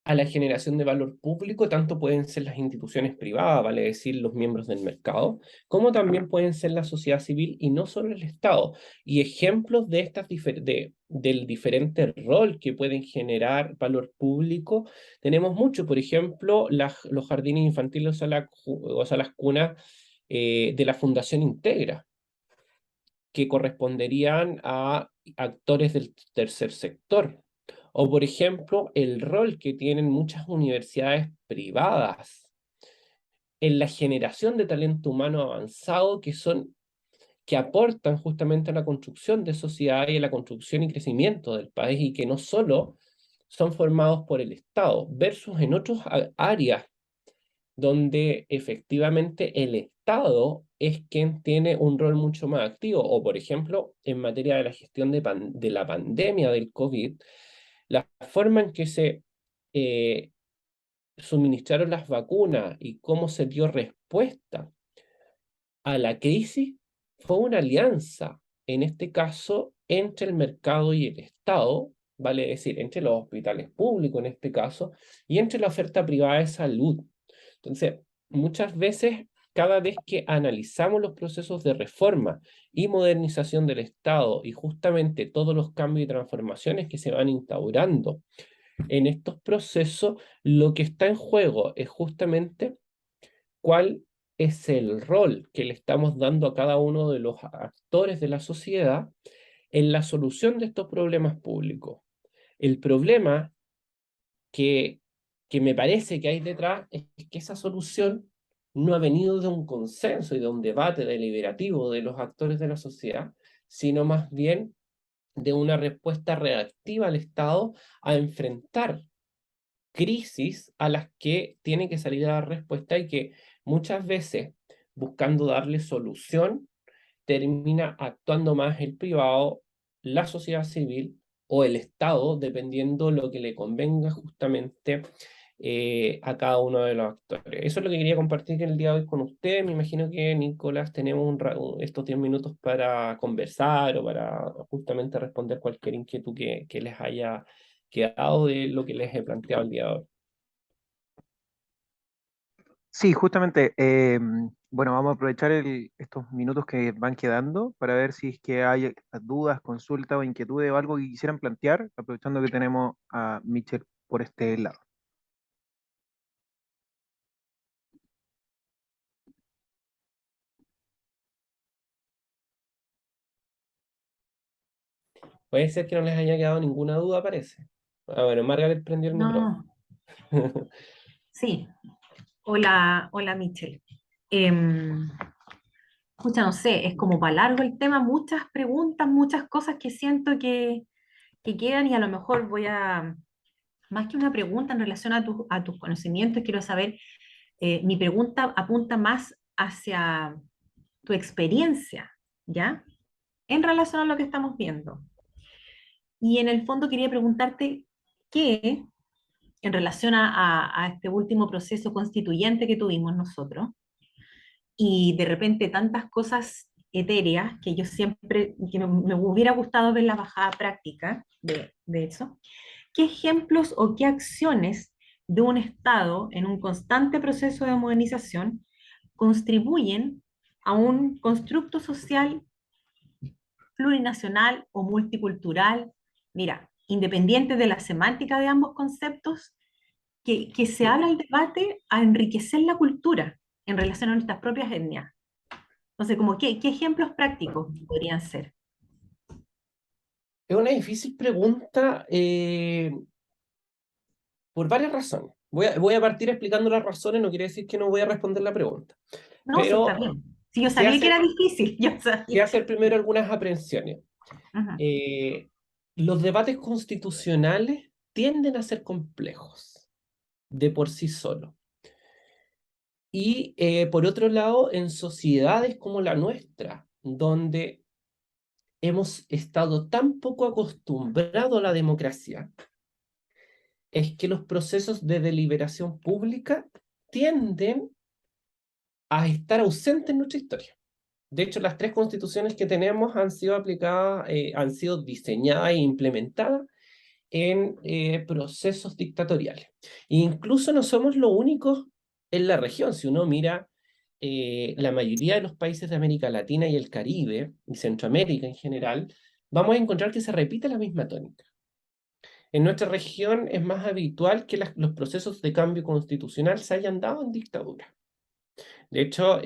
a la generación de valor público, tanto pueden ser las instituciones privadas, vale decir, los miembros del mercado, como también pueden ser la sociedad civil y no solo el Estado. Y ejemplos de del diferente rol que pueden generar valor público, tenemos mucho. Por ejemplo, los jardines infantiles o salas cunas de la Fundación Integra, que corresponderían a actores del tercer sector. O, por ejemplo, el rol que tienen muchas universidades privadas en la generación de talento humano avanzado que aportan justamente a la construcción de sociedad y a la construcción y crecimiento del país, y que no solo son formados por el Estado, versus en otras áreas donde efectivamente el Estado es quien tiene un rol mucho más activo. O, por ejemplo, en materia de la gestión de la pandemia del COVID, la forma en que se suministraron las vacunas y cómo se dio respuesta a la crisis fue una alianza, en este caso, entre el mercado y el Estado, vale decir, entre los hospitales públicos en este caso, y entre la oferta privada de salud. Entonces, muchas veces, cada vez que analizamos los procesos de reforma y modernización del Estado y justamente todos los cambios y transformaciones que se van instaurando en estos procesos, lo que está en juego es justamente cuál es el rol que le estamos dando a cada uno de los actores de la sociedad en la solución de estos problemas públicos. El problema que, que me parece que hay detrás es que esa solución no ha venido de un consenso y de un debate deliberativo de los actores de la sociedad, sino más bien de una respuesta reactiva al Estado a enfrentar crisis a las que tiene que salir a dar respuesta, y que muchas veces, buscando darle solución, termina actuando más el privado, la sociedad civil o el Estado, dependiendo lo que le convenga justamente a cada uno de los actores. Eso es lo que quería compartir el día de hoy con usted. Me imagino que, Nicolás, tenemos estos 10 minutos para conversar o para justamente responder cualquier inquietud que les haya quedado de lo que les he planteado el día de hoy. Sí, justamente, bueno, vamos a aprovechar estos minutos que van quedando para ver si es que hay dudas, consultas o inquietudes o algo que quisieran plantear, aprovechando que tenemos a Michelle por este lado. Puede ser que no les haya quedado ninguna duda, parece. Ah, bueno, Margaret prendió el micrófono. No, sí. Hola, hola Michelle. Em, Escucha, no sé, es como para largo el tema, muchas preguntas, muchas cosas que siento que quedan y a lo mejor voy a, más que una pregunta en relación a tus conocimientos, quiero saber, mi pregunta apunta más hacia tu experiencia, ¿ya? En relación a lo que estamos viendo. Y en el fondo quería preguntarte qué, en relación a este último proceso constituyente que tuvimos nosotros, y de repente tantas cosas etéreas que yo siempre, que me hubiera gustado ver la bajada práctica de eso, ¿qué ejemplos o qué acciones de un Estado en un constante proceso de modernización contribuyen a un constructo social plurinacional o multicultural? Mira, independiente de la semántica de ambos conceptos, que se abra el debate a enriquecer la cultura en relación a nuestras propias etnias. Entonces, como qué ejemplos prácticos podrían ser? Es una difícil pregunta por varias razones. Voy a partir explicando las razones, no quiere decir que no voy a responder la pregunta. No, sí está Pero bien. Si yo se sabía que hace, era difícil, yo se sabía. hace primero algunas aprehensiones. Ajá. Los debates constitucionales tienden a ser complejos de por sí solos. Y por otro lado, en sociedades como la nuestra, donde hemos estado tan poco acostumbrados a la democracia, es que los procesos de deliberación pública tienden a estar ausentes en nuestra historia. De hecho, las tres constituciones que tenemos han sido aplicadas, han sido diseñadas e implementadas en procesos dictatoriales. E incluso no somos los únicos en la región. Si uno mira la mayoría de los países de América Latina y el Caribe, y Centroamérica en general, vamos a encontrar que se repite la misma tónica. En nuestra región es más habitual que los procesos de cambio constitucional se hayan dado en dictadura. De hecho,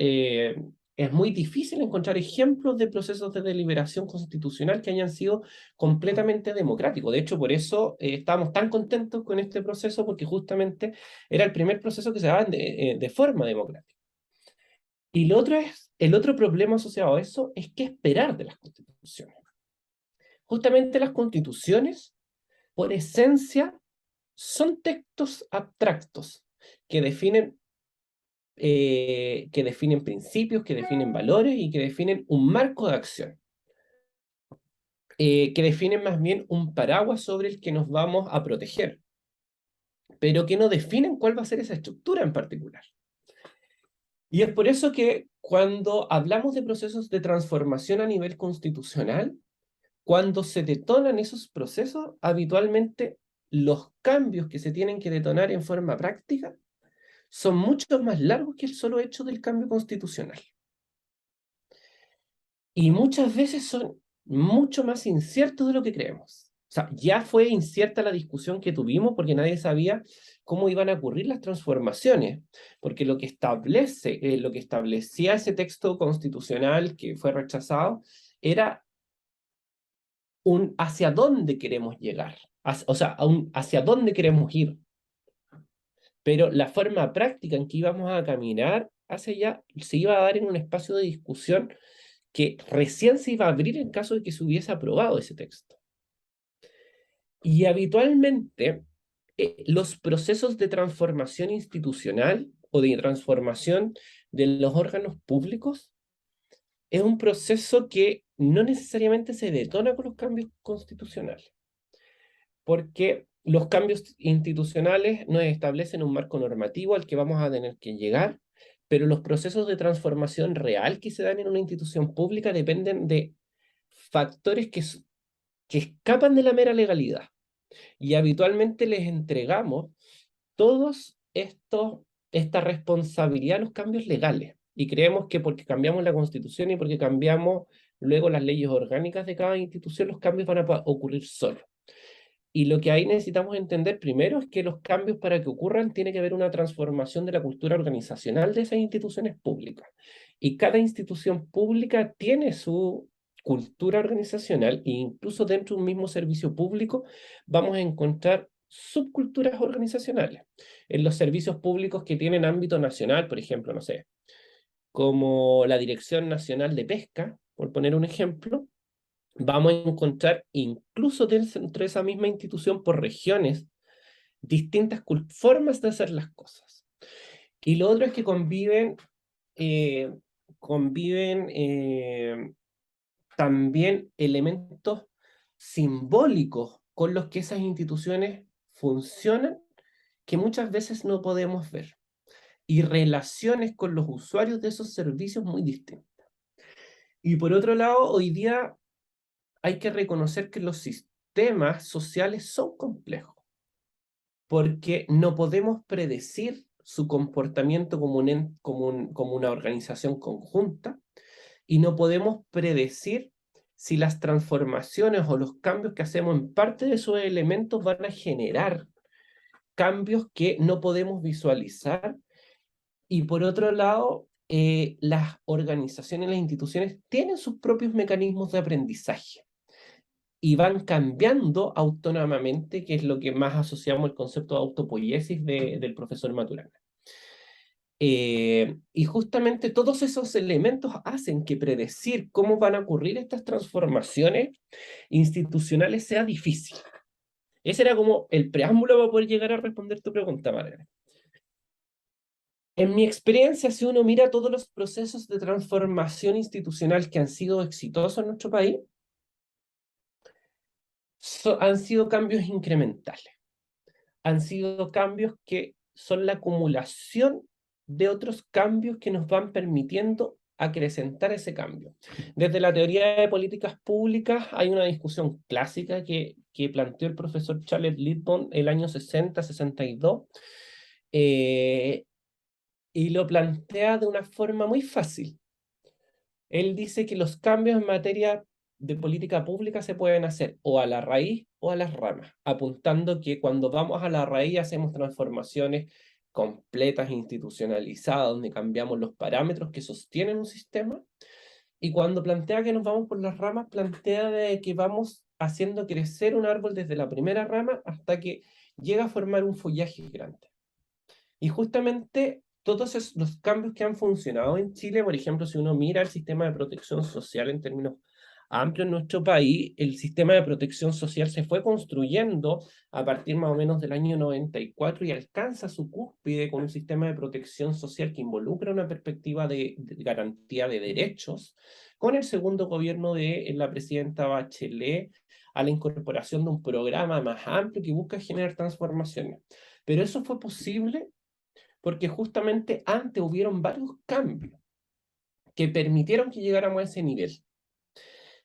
es muy difícil encontrar ejemplos de procesos de deliberación constitucional que hayan sido completamente democráticos. De hecho, por eso estábamos tan contentos con este proceso, porque justamente era el primer proceso que se daba de forma democrática. Y el otro problema asociado a eso es qué esperar de las constituciones. Justamente las constituciones, por esencia, son textos abstractos que definen principios, que definen valores y que definen un marco de acción, que definen más bien un paraguas sobre el que nos vamos a proteger, pero que no definen cuál va a ser esa estructura en particular. Y es por eso que cuando hablamos de procesos de transformación a nivel constitucional, cuando se detonan esos procesos, habitualmente los cambios que se tienen que detonar en forma práctica son mucho más largos que el solo hecho del cambio constitucional. Y muchas veces son mucho más inciertos de lo que creemos. O sea, ya fue incierta la discusión que tuvimos porque nadie sabía cómo iban a ocurrir las transformaciones, porque lo que establecía ese texto constitucional que fue rechazado era un hacia dónde queremos llegar, o sea, hacia dónde queremos ir. Pero la forma práctica en que íbamos a caminar hacia allá se iba a dar en un espacio de discusión que recién se iba a abrir en caso de que se hubiese aprobado ese texto. Y habitualmente los procesos de transformación institucional o de transformación de los órganos públicos es un proceso que no necesariamente se detona con los cambios constitucionales, porque los cambios institucionales nos establecen un marco normativo al que vamos a tener que llegar, pero los procesos de transformación real que se dan en una institución pública dependen de factores que escapan de la mera legalidad. Y habitualmente les entregamos esta responsabilidad a los cambios legales. Y creemos que porque cambiamos la Constitución y porque cambiamos luego las leyes orgánicas de cada institución, los cambios van a ocurrir solos. Y lo que ahí necesitamos entender primero es que los cambios, para que ocurran, tiene que haber una transformación de la cultura organizacional de esas instituciones públicas. Y cada institución pública tiene su cultura organizacional, e incluso dentro de un mismo servicio público vamos a encontrar subculturas organizacionales. En los servicios públicos que tienen ámbito nacional, por ejemplo, no sé, como la Dirección Nacional de Pesca, por poner un ejemplo, vamos a encontrar incluso dentro de esa misma institución por regiones distintas formas de hacer las cosas. Y lo otro es que conviven también elementos simbólicos con los que esas instituciones funcionan que muchas veces no podemos ver, y relaciones con los usuarios de esos servicios muy distintas. Y por otro lado, hoy día hay que reconocer que los sistemas sociales son complejos, porque no podemos predecir su comportamiento como una organización conjunta, y no podemos predecir si las transformaciones o los cambios que hacemos en parte de esos elementos van a generar cambios que no podemos visualizar. Y por otro lado, las organizaciones, las instituciones tienen sus propios mecanismos de aprendizaje y van cambiando autónomamente, que es lo que más asociamos al concepto de autopoiesis del profesor Maturana. Y justamente todos esos elementos hacen que predecir cómo van a ocurrir estas transformaciones institucionales sea difícil. Ese era como el preámbulo para poder llegar a responder tu pregunta, Margaret. En mi experiencia, si uno mira todos los procesos de transformación institucional que han sido exitosos en nuestro país, han sido cambios incrementales. Han sido cambios que son la acumulación de otros cambios que nos van permitiendo acrecentar ese cambio. Desde la teoría de políticas públicas hay una discusión clásica que planteó el profesor Charles Lidbom el año 60-62, y lo plantea de una forma muy fácil. Él dice que los cambios en materia de política pública se pueden hacer o a la raíz o a las ramas, apuntando que cuando vamos a la raíz hacemos transformaciones completas, institucionalizadas, donde cambiamos los parámetros que sostienen un sistema, y cuando plantea que nos vamos por las ramas, plantea de que vamos haciendo crecer un árbol desde la primera rama hasta que llega a formar un follaje grande. Y justamente todos los cambios que han funcionado en Chile, por ejemplo, si uno mira el sistema de protección social en términos amplios en nuestro país, el sistema de protección social se fue construyendo a partir más o menos del año 94 y alcanza su cúspide con un sistema de protección social que involucra una perspectiva de garantía de derechos, con el segundo gobierno de la presidenta Bachelet, a la incorporación de un programa más amplio que busca generar transformaciones. Pero eso fue posible porque justamente antes hubieron varios cambios que permitieron que llegáramos a ese nivel.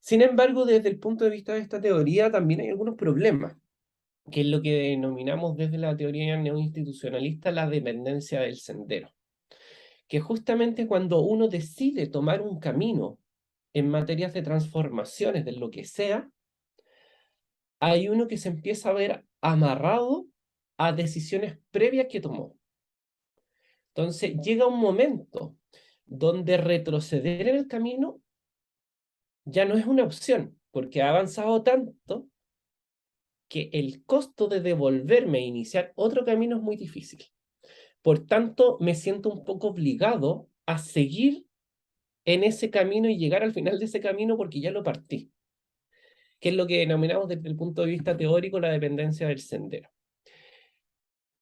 Sin embargo, desde el punto de vista de esta teoría también hay algunos problemas, que es lo que denominamos desde la teoría neoinstitucionalista la dependencia del sendero. Que justamente cuando uno decide tomar un camino en materias de transformaciones de lo que sea, hay uno que se empieza a ver amarrado a decisiones previas que tomó. Entonces llega un momento donde retroceder en el camino ya no es una opción, porque ha avanzado tanto que el costo de devolverme e iniciar otro camino es muy difícil. Por tanto, me siento un poco obligado a seguir en ese camino y llegar al final de ese camino porque ya lo partí, que es lo que denominamos desde el punto de vista teórico la dependencia del sendero.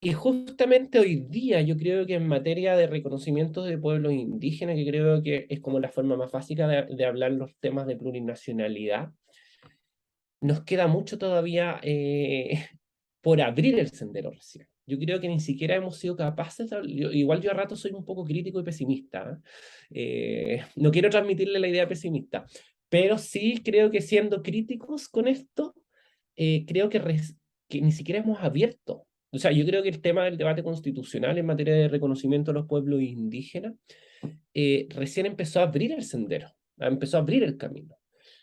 Y justamente hoy día yo creo que en materia de reconocimiento de pueblos indígenas, que creo que es como la forma más básica de hablar los temas de plurinacionalidad, nos queda mucho todavía por abrir el sendero recién. Yo creo que ni siquiera hemos sido capaces de... igual yo a rato soy un poco crítico y pesimista. No quiero transmitirle la idea pesimista, pero sí creo que siendo críticos con esto, creo que ni siquiera hemos abierto. O sea, yo creo que el tema del debate constitucional en materia de reconocimiento de los pueblos indígenas recién empezó a abrir el sendero, empezó a abrir el camino.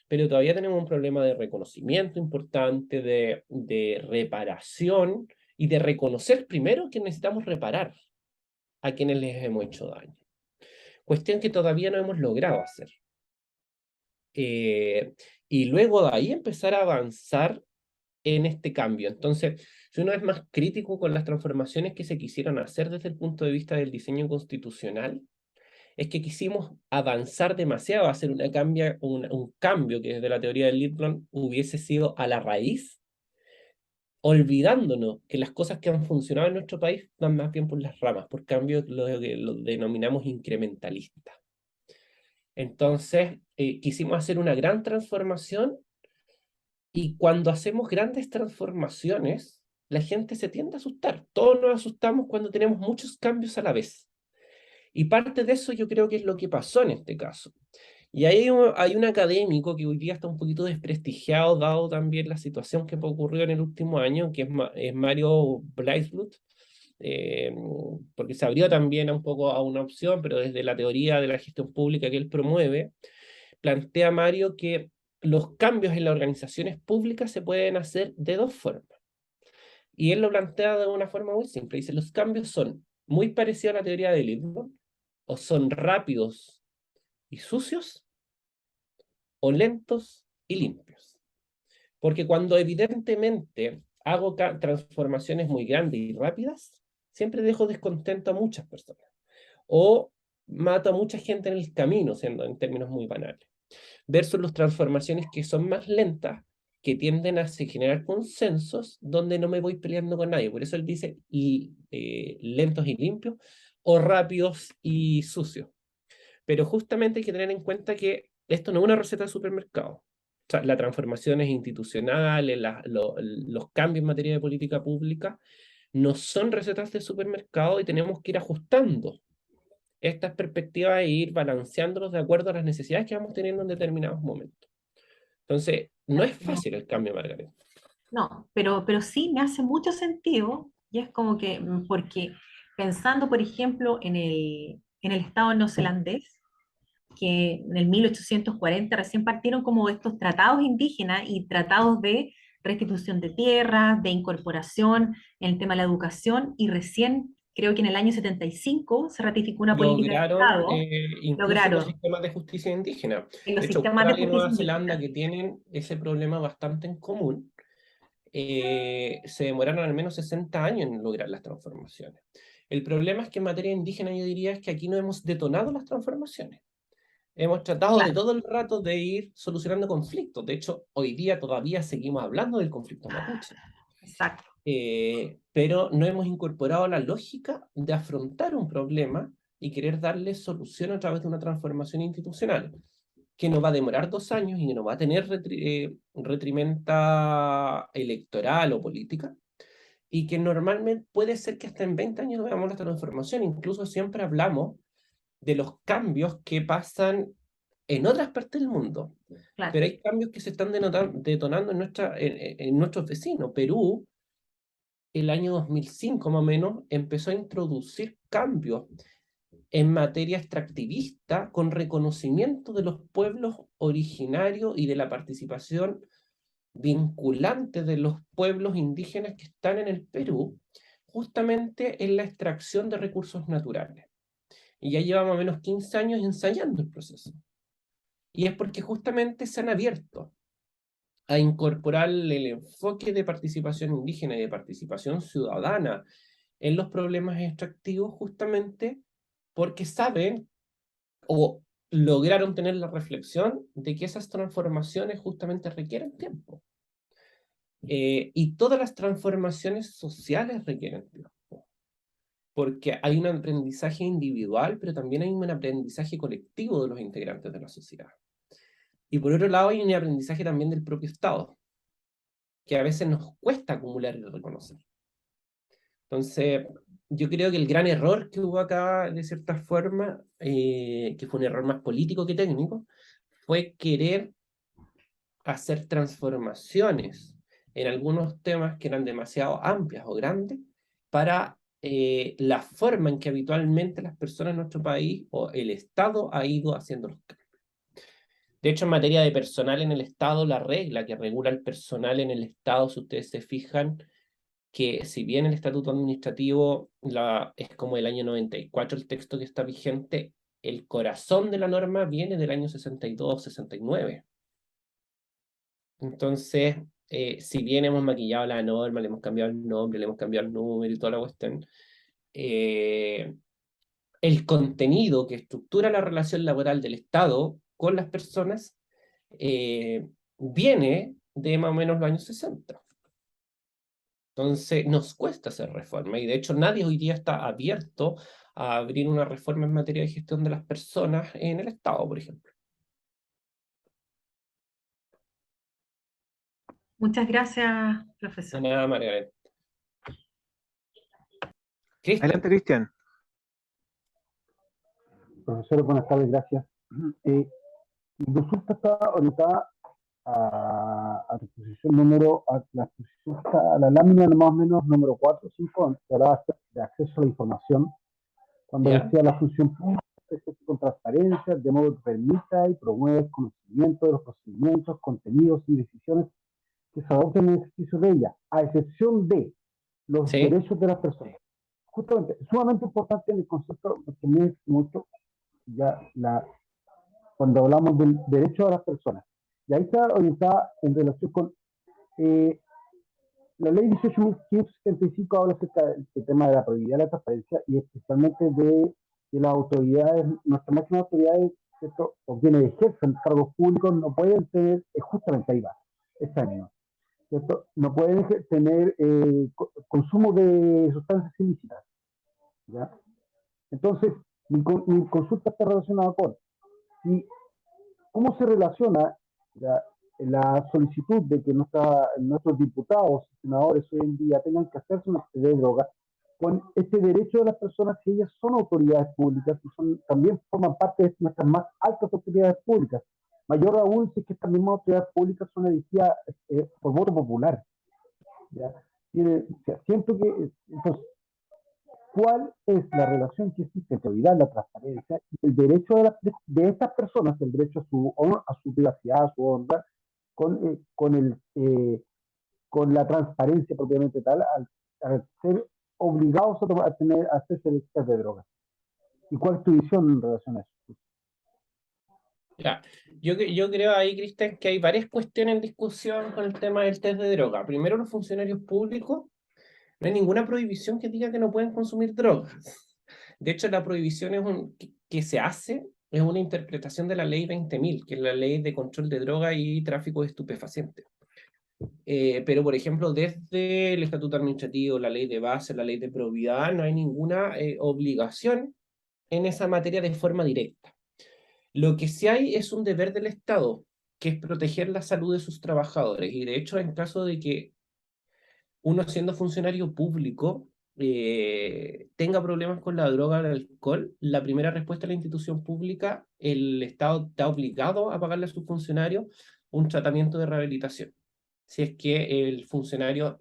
Pero todavía tenemos un problema de reconocimiento importante, de reparación y de reconocer primero que necesitamos reparar a quienes les hemos hecho daño. Cuestión que todavía no hemos logrado hacer. Y luego de ahí empezar a avanzar en este cambio. Entonces, si uno es más crítico con las transformaciones que se quisieron hacer desde el punto de vista del diseño constitucional, es que quisimos avanzar demasiado, hacer un cambio que desde la teoría de Lidlund hubiese sido a la raíz, olvidándonos que las cosas que han funcionado en nuestro país van más bien por las ramas, por cambios lo que lo denominamos incrementalistas. Entonces, quisimos hacer una gran transformación y cuando hacemos grandes transformaciones, la gente se tiende a asustar. Todos nos asustamos cuando tenemos muchos cambios a la vez. Y parte de eso yo creo que es lo que pasó en este caso. Y ahí hay un académico que hoy día está un poquito desprestigiado, dado también la situación que ocurrió en el último año, que es Mario Bleibtreu, porque se abrió también un poco a una opción, pero desde la teoría de la gestión pública que él promueve, plantea Mario que los cambios en las organizaciones públicas se pueden hacer de dos formas. Y él lo plantea de una forma muy simple. Dice, los cambios son muy parecidos a la teoría de Lidlund, o son rápidos y sucios, o lentos y limpios. Porque cuando evidentemente hago transformaciones muy grandes y rápidas, siempre dejo descontento a muchas personas. O mato a mucha gente en el camino, siendo en términos muy banales. Versus las transformaciones que son más lentas, que tienden a generar consensos donde no me voy peleando con nadie. Por eso él dice lentos y limpios, o rápidos y sucios. Pero justamente hay que tener en cuenta que esto no es una receta de supermercado. O sea, las transformaciones institucionales, los cambios en materia de política pública, no son recetas de supermercado y tenemos que ir ajustando estas perspectivas e ir balanceándolos de acuerdo a las necesidades que vamos teniendo en determinados momentos. Entonces, no es fácil el cambio, Margarita. No, pero sí me hace mucho sentido y es como que, porque pensando, por ejemplo, en el Estado neozelandés, que en el 1840 recién partieron como estos tratados indígenas y tratados de restitución de tierras, de incorporación en el tema de la educación, y recién, creo que en el año 75 se ratificó una política de Lograron Estado, incluso los lograron sistemas de justicia indígena. en los De hecho, sistemas de Australia y Nueva justicia Zelanda, indígena. que tienen ese problema bastante en común, se demoraron al menos 60 años en lograr las transformaciones. El problema es que en materia indígena yo diría es que aquí no hemos detonado las transformaciones. Hemos tratado de Claro, todo el rato de ir solucionando conflictos. De hecho, hoy día todavía seguimos hablando del conflicto mapuche. exacto. Pero no hemos incorporado la lógica de afrontar un problema y querer darle solución a través de una transformación institucional, que nos va a demorar 2 años y que no va a tener retrimenta electoral o política, y que normalmente puede ser que hasta en 20 años no veamos la transformación. Incluso siempre hablamos de los cambios que pasan en otras partes del mundo, Claro. pero hay cambios que se están detonando en nuestros vecinos. Perú, el año 2005 más o menos, empezó a introducir cambios en materia extractivista con reconocimiento de los pueblos originarios y de la participación vinculante de los pueblos indígenas que están en el Perú, justamente en la extracción de recursos naturales. Y ya lleva más o menos 15 años ensayando el proceso. Y es porque justamente se han abierto a incorporar el enfoque de participación indígena y de participación ciudadana en los problemas extractivos, justamente porque saben o lograron tener la reflexión de que esas transformaciones justamente requieren tiempo. Y todas las transformaciones sociales requieren tiempo. porque hay un aprendizaje individual, pero también hay un aprendizaje colectivo de los integrantes de la sociedad. Y por otro lado hay un aprendizaje también del propio Estado, que a veces nos cuesta acumular y reconocer. Entonces, yo creo que el gran error que hubo acá, de cierta forma, que fue un error más político que técnico, fue querer hacer transformaciones en algunos temas que eran demasiado amplias o grandes para la forma en que habitualmente las personas en nuestro país o el Estado ha ido haciendo los cambios. De hecho, en materia de personal en el Estado, la regla que regula el personal en el Estado, si ustedes se fijan, que si bien el estatuto administrativo es como del año 94 el texto que está vigente, el corazón de la norma viene del año 62, 69. Entonces, si bien hemos maquillado la norma, le hemos cambiado el nombre, le hemos cambiado el número y toda la cuestión, el contenido que estructura la relación laboral del Estado con las personas viene de más o menos los años 60. Entonces, nos cuesta hacer reforma, y de hecho nadie hoy día está abierto a abrir una reforma en materia de gestión de las personas en el Estado, por ejemplo. Muchas gracias, De profesor. nada, Margaret. Cristian. Adelante, Cristian. Profesor, buenas tardes, gracias. Mi consulta está orientada a la exposición a la lámina más o menos número 4 o 5, que hablaba de acceso a la información, cuando ¿Ya? decía la función pública se ejerce con transparencia, de modo que permita y promueva el conocimiento de los procedimientos, contenidos y decisiones que se adopten en el ejercicio de ella, a excepción de los Sí. derechos de las personas. Justamente, sumamente importante en el concepto que me es mucho ya cuando hablamos del derecho a las personas. Y ahí está orientada en relación con la ley 18.575 habla acerca del tema de la probidad de la transparencia y especialmente de las autoridades, nuestras máximas autoridades, ¿cierto? O quienes ejercen cargos públicos no pueden tener, justamente ahí va, esta misma, ¿cierto? No pueden tener consumo de sustancias ilícitas, ¿ya? Entonces, mi consulta está relacionada con cómo se relaciona ya, la solicitud de que nuestros diputados y senadores hoy en día tengan que hacerse una actividad de droga con este derecho de las personas que ellas son autoridades públicas y también forman parte de nuestras más altas autoridades públicas. Mayor aún si es que estas mismas autoridades públicas son elegidas por voto popular. ¿Ya? Siento que, entonces, ¿cuál es la relación que existe entre la transparencia y el derecho de estas personas, el derecho a su privacidad, a su honra, con la transparencia propiamente tal, al ser obligados a hacerse listas de drogas? ¿Y cuál es tu visión en relación a eso? Ya. Yo creo ahí, Cristian, que hay varias cuestiones en discusión con el tema del test de droga. Primero, los funcionarios públicos, no hay ninguna prohibición que diga que no pueden consumir drogas. De hecho, la prohibición que se hace es una interpretación de la ley 20.000, que es la ley de control de droga y tráfico de estupefacientes. Pero, por ejemplo, desde el estatuto administrativo, la ley de base, la ley de probidad, no hay ninguna obligación en esa materia de forma directa. Lo que sí hay es un deber del Estado, que es proteger la salud de sus trabajadores. Y de hecho, en caso de que uno siendo funcionario público tenga problemas con la droga o el alcohol, la primera respuesta de la institución pública, el Estado está obligado a pagarle a sus funcionarios un tratamiento de rehabilitación, si es que el funcionario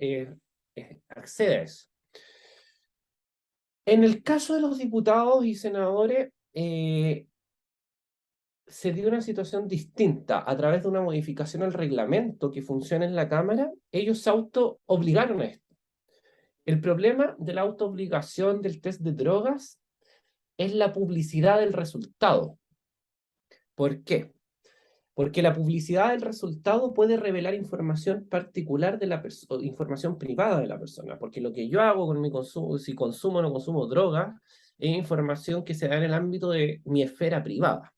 accede a eso. En el caso de los diputados y senadores, se dio una situación distinta. A través de una modificación al reglamento que funciona en la Cámara, ellos se auto-obligaron a esto. El problema de la autoobligación del test de drogas es la publicidad del resultado. ¿Por qué? Porque la publicidad del resultado puede revelar información particular de la persona, información privada de la persona, porque lo que yo hago con mi consumo, si consumo o no consumo drogas, es información que se da en el ámbito de mi esfera privada,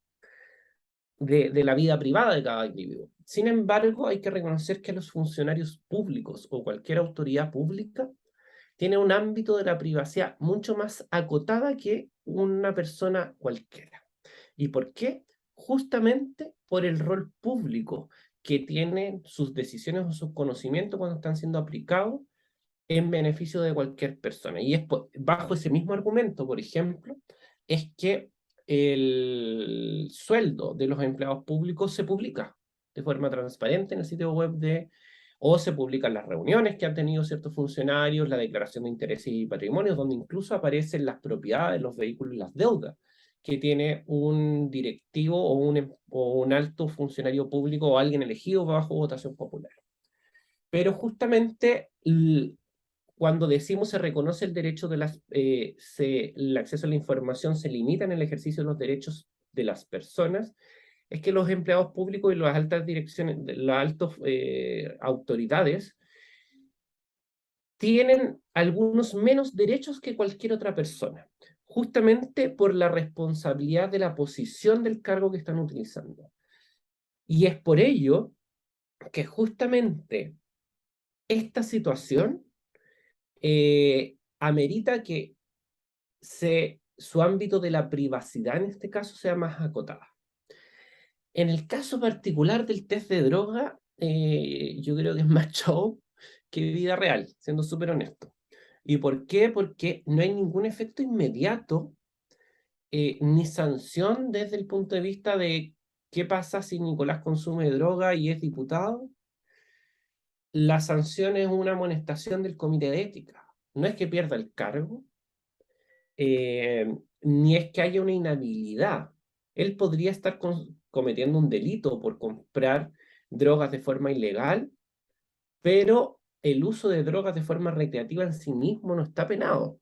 de la vida privada de cada individuo. Sin embargo, hay que reconocer que los funcionarios públicos o cualquier autoridad pública tiene un ámbito de la privacidad mucho más acotada que una persona cualquiera. ¿Y por qué? Justamente por el rol público que tienen sus decisiones o sus conocimientos cuando están siendo aplicados en beneficio de cualquier persona. Y es bajo ese mismo argumento, por ejemplo, es que el sueldo de los empleados públicos se publica de forma transparente en el sitio web o se publican las reuniones que han tenido ciertos funcionarios, la declaración de intereses y patrimonios, donde incluso aparecen las propiedades, los vehículos y las deudas que tiene un directivo o un alto funcionario público o alguien elegido bajo votación popular. Pero justamente cuando decimos se reconoce el derecho de el acceso a la información se limita en el ejercicio de los derechos de las personas, es que los empleados públicos y las altas direcciones, las altas autoridades, tienen algunos menos derechos que cualquier otra persona, justamente por la responsabilidad de la posición del cargo que están utilizando. Y es por ello que justamente esta situación amerita que su ámbito de la privacidad en este caso sea más acotada. En el caso particular del test de droga, yo creo que es más show que vida real, siendo súper honesto. ¿Y por qué? Porque no hay ningún efecto inmediato ni sanción desde el punto de vista de qué pasa si Nicolás consume droga y es diputado. La sanción es una amonestación del comité de ética. No es que pierda el cargo, ni es que haya una inhabilidad. Él podría estar cometiendo un delito por comprar drogas de forma ilegal, pero el uso de drogas de forma recreativa en sí mismo no está penado.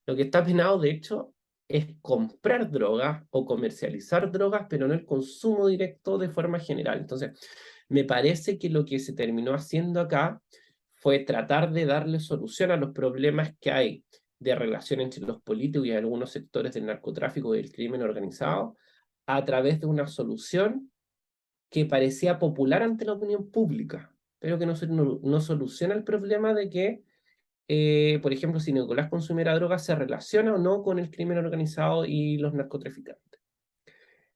Lo que está penado, de hecho, es comprar drogas o comercializar drogas, pero no el consumo directo de forma general. Entonces, me parece que lo que se terminó haciendo acá fue tratar de darle solución a los problemas que hay de relación entre los políticos y algunos sectores del narcotráfico y del crimen organizado a través de una solución que parecía popular ante la opinión pública, pero que no soluciona el problema de que, por ejemplo, si Nicolás consumiera drogas, se relaciona o no con el crimen organizado y los narcotraficantes.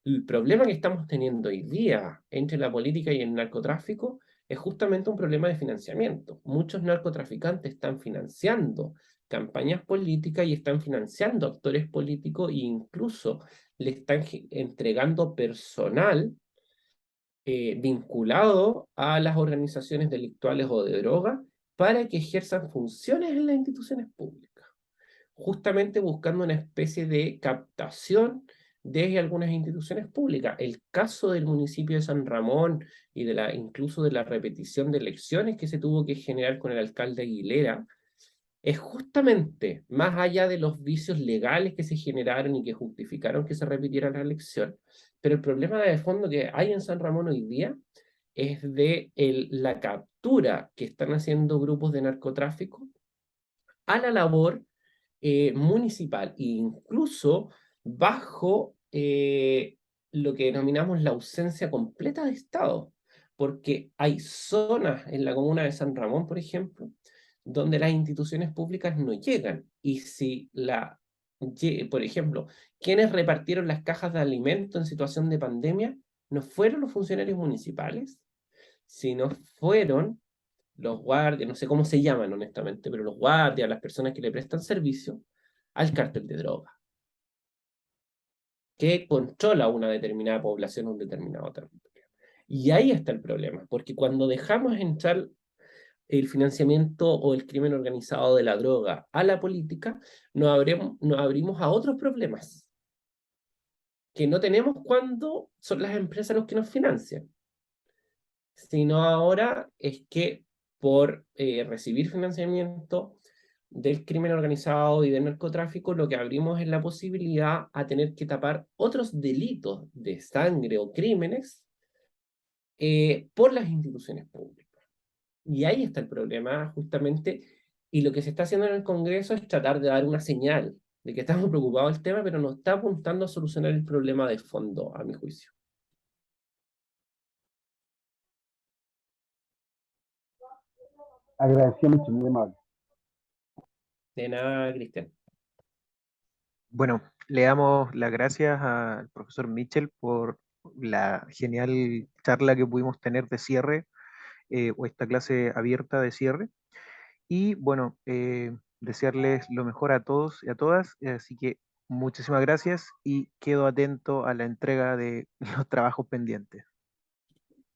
El problema que estamos teniendo hoy día entre la política y el narcotráfico es justamente un problema de financiamiento. Muchos narcotraficantes están financiando campañas políticas y están financiando actores políticos e incluso le están entregando personal vinculado a las organizaciones delictuales o de droga para que ejerzan funciones en las instituciones públicas, justamente buscando una especie de captación desde algunas instituciones públicas. El caso del municipio de San Ramón y incluso de la repetición de elecciones que se tuvo que generar con el alcalde Aguilera, es justamente, más allá de los vicios legales que se generaron y que justificaron que se repitiera la elección, pero el problema de fondo que hay en San Ramón hoy día es de la captura que están haciendo grupos de narcotráfico a la labor municipal, e incluso bajo lo que denominamos la ausencia completa de Estado, porque hay zonas en la comuna de San Ramón, por ejemplo, donde las instituciones públicas no llegan, y si por ejemplo, quienes repartieron las cajas de alimentos en situación de pandemia no fueron los funcionarios municipales, sino fueron los guardias, no sé cómo se llaman honestamente, pero los guardias, las personas que le prestan servicio al cártel de droga, que controla una determinada población o un determinado territorio. Y ahí está el problema, porque cuando dejamos entrar el financiamiento o el crimen organizado de la droga a la política, nos abrimos a otros problemas que no tenemos cuando son las empresas los que nos financian, sino ahora es que por recibir financiamiento del crimen organizado y del narcotráfico, lo que abrimos es la posibilidad a tener que tapar otros delitos de sangre o crímenes por las instituciones públicas. Y ahí está el problema, justamente, y lo que se está haciendo en el Congreso es tratar de dar una señal de que estamos preocupados del tema, pero no está apuntando a solucionar el problema de fondo, a mi juicio. Agradecido mucho, muy amable. De nada, Cristian. Bueno, le damos las gracias al profesor Mitchell por la genial charla que pudimos tener de cierre, o esta clase abierta de cierre. Y bueno, desearles lo mejor a todos y a todas. Así que muchísimas gracias y quedo atento a la entrega de los trabajos pendientes.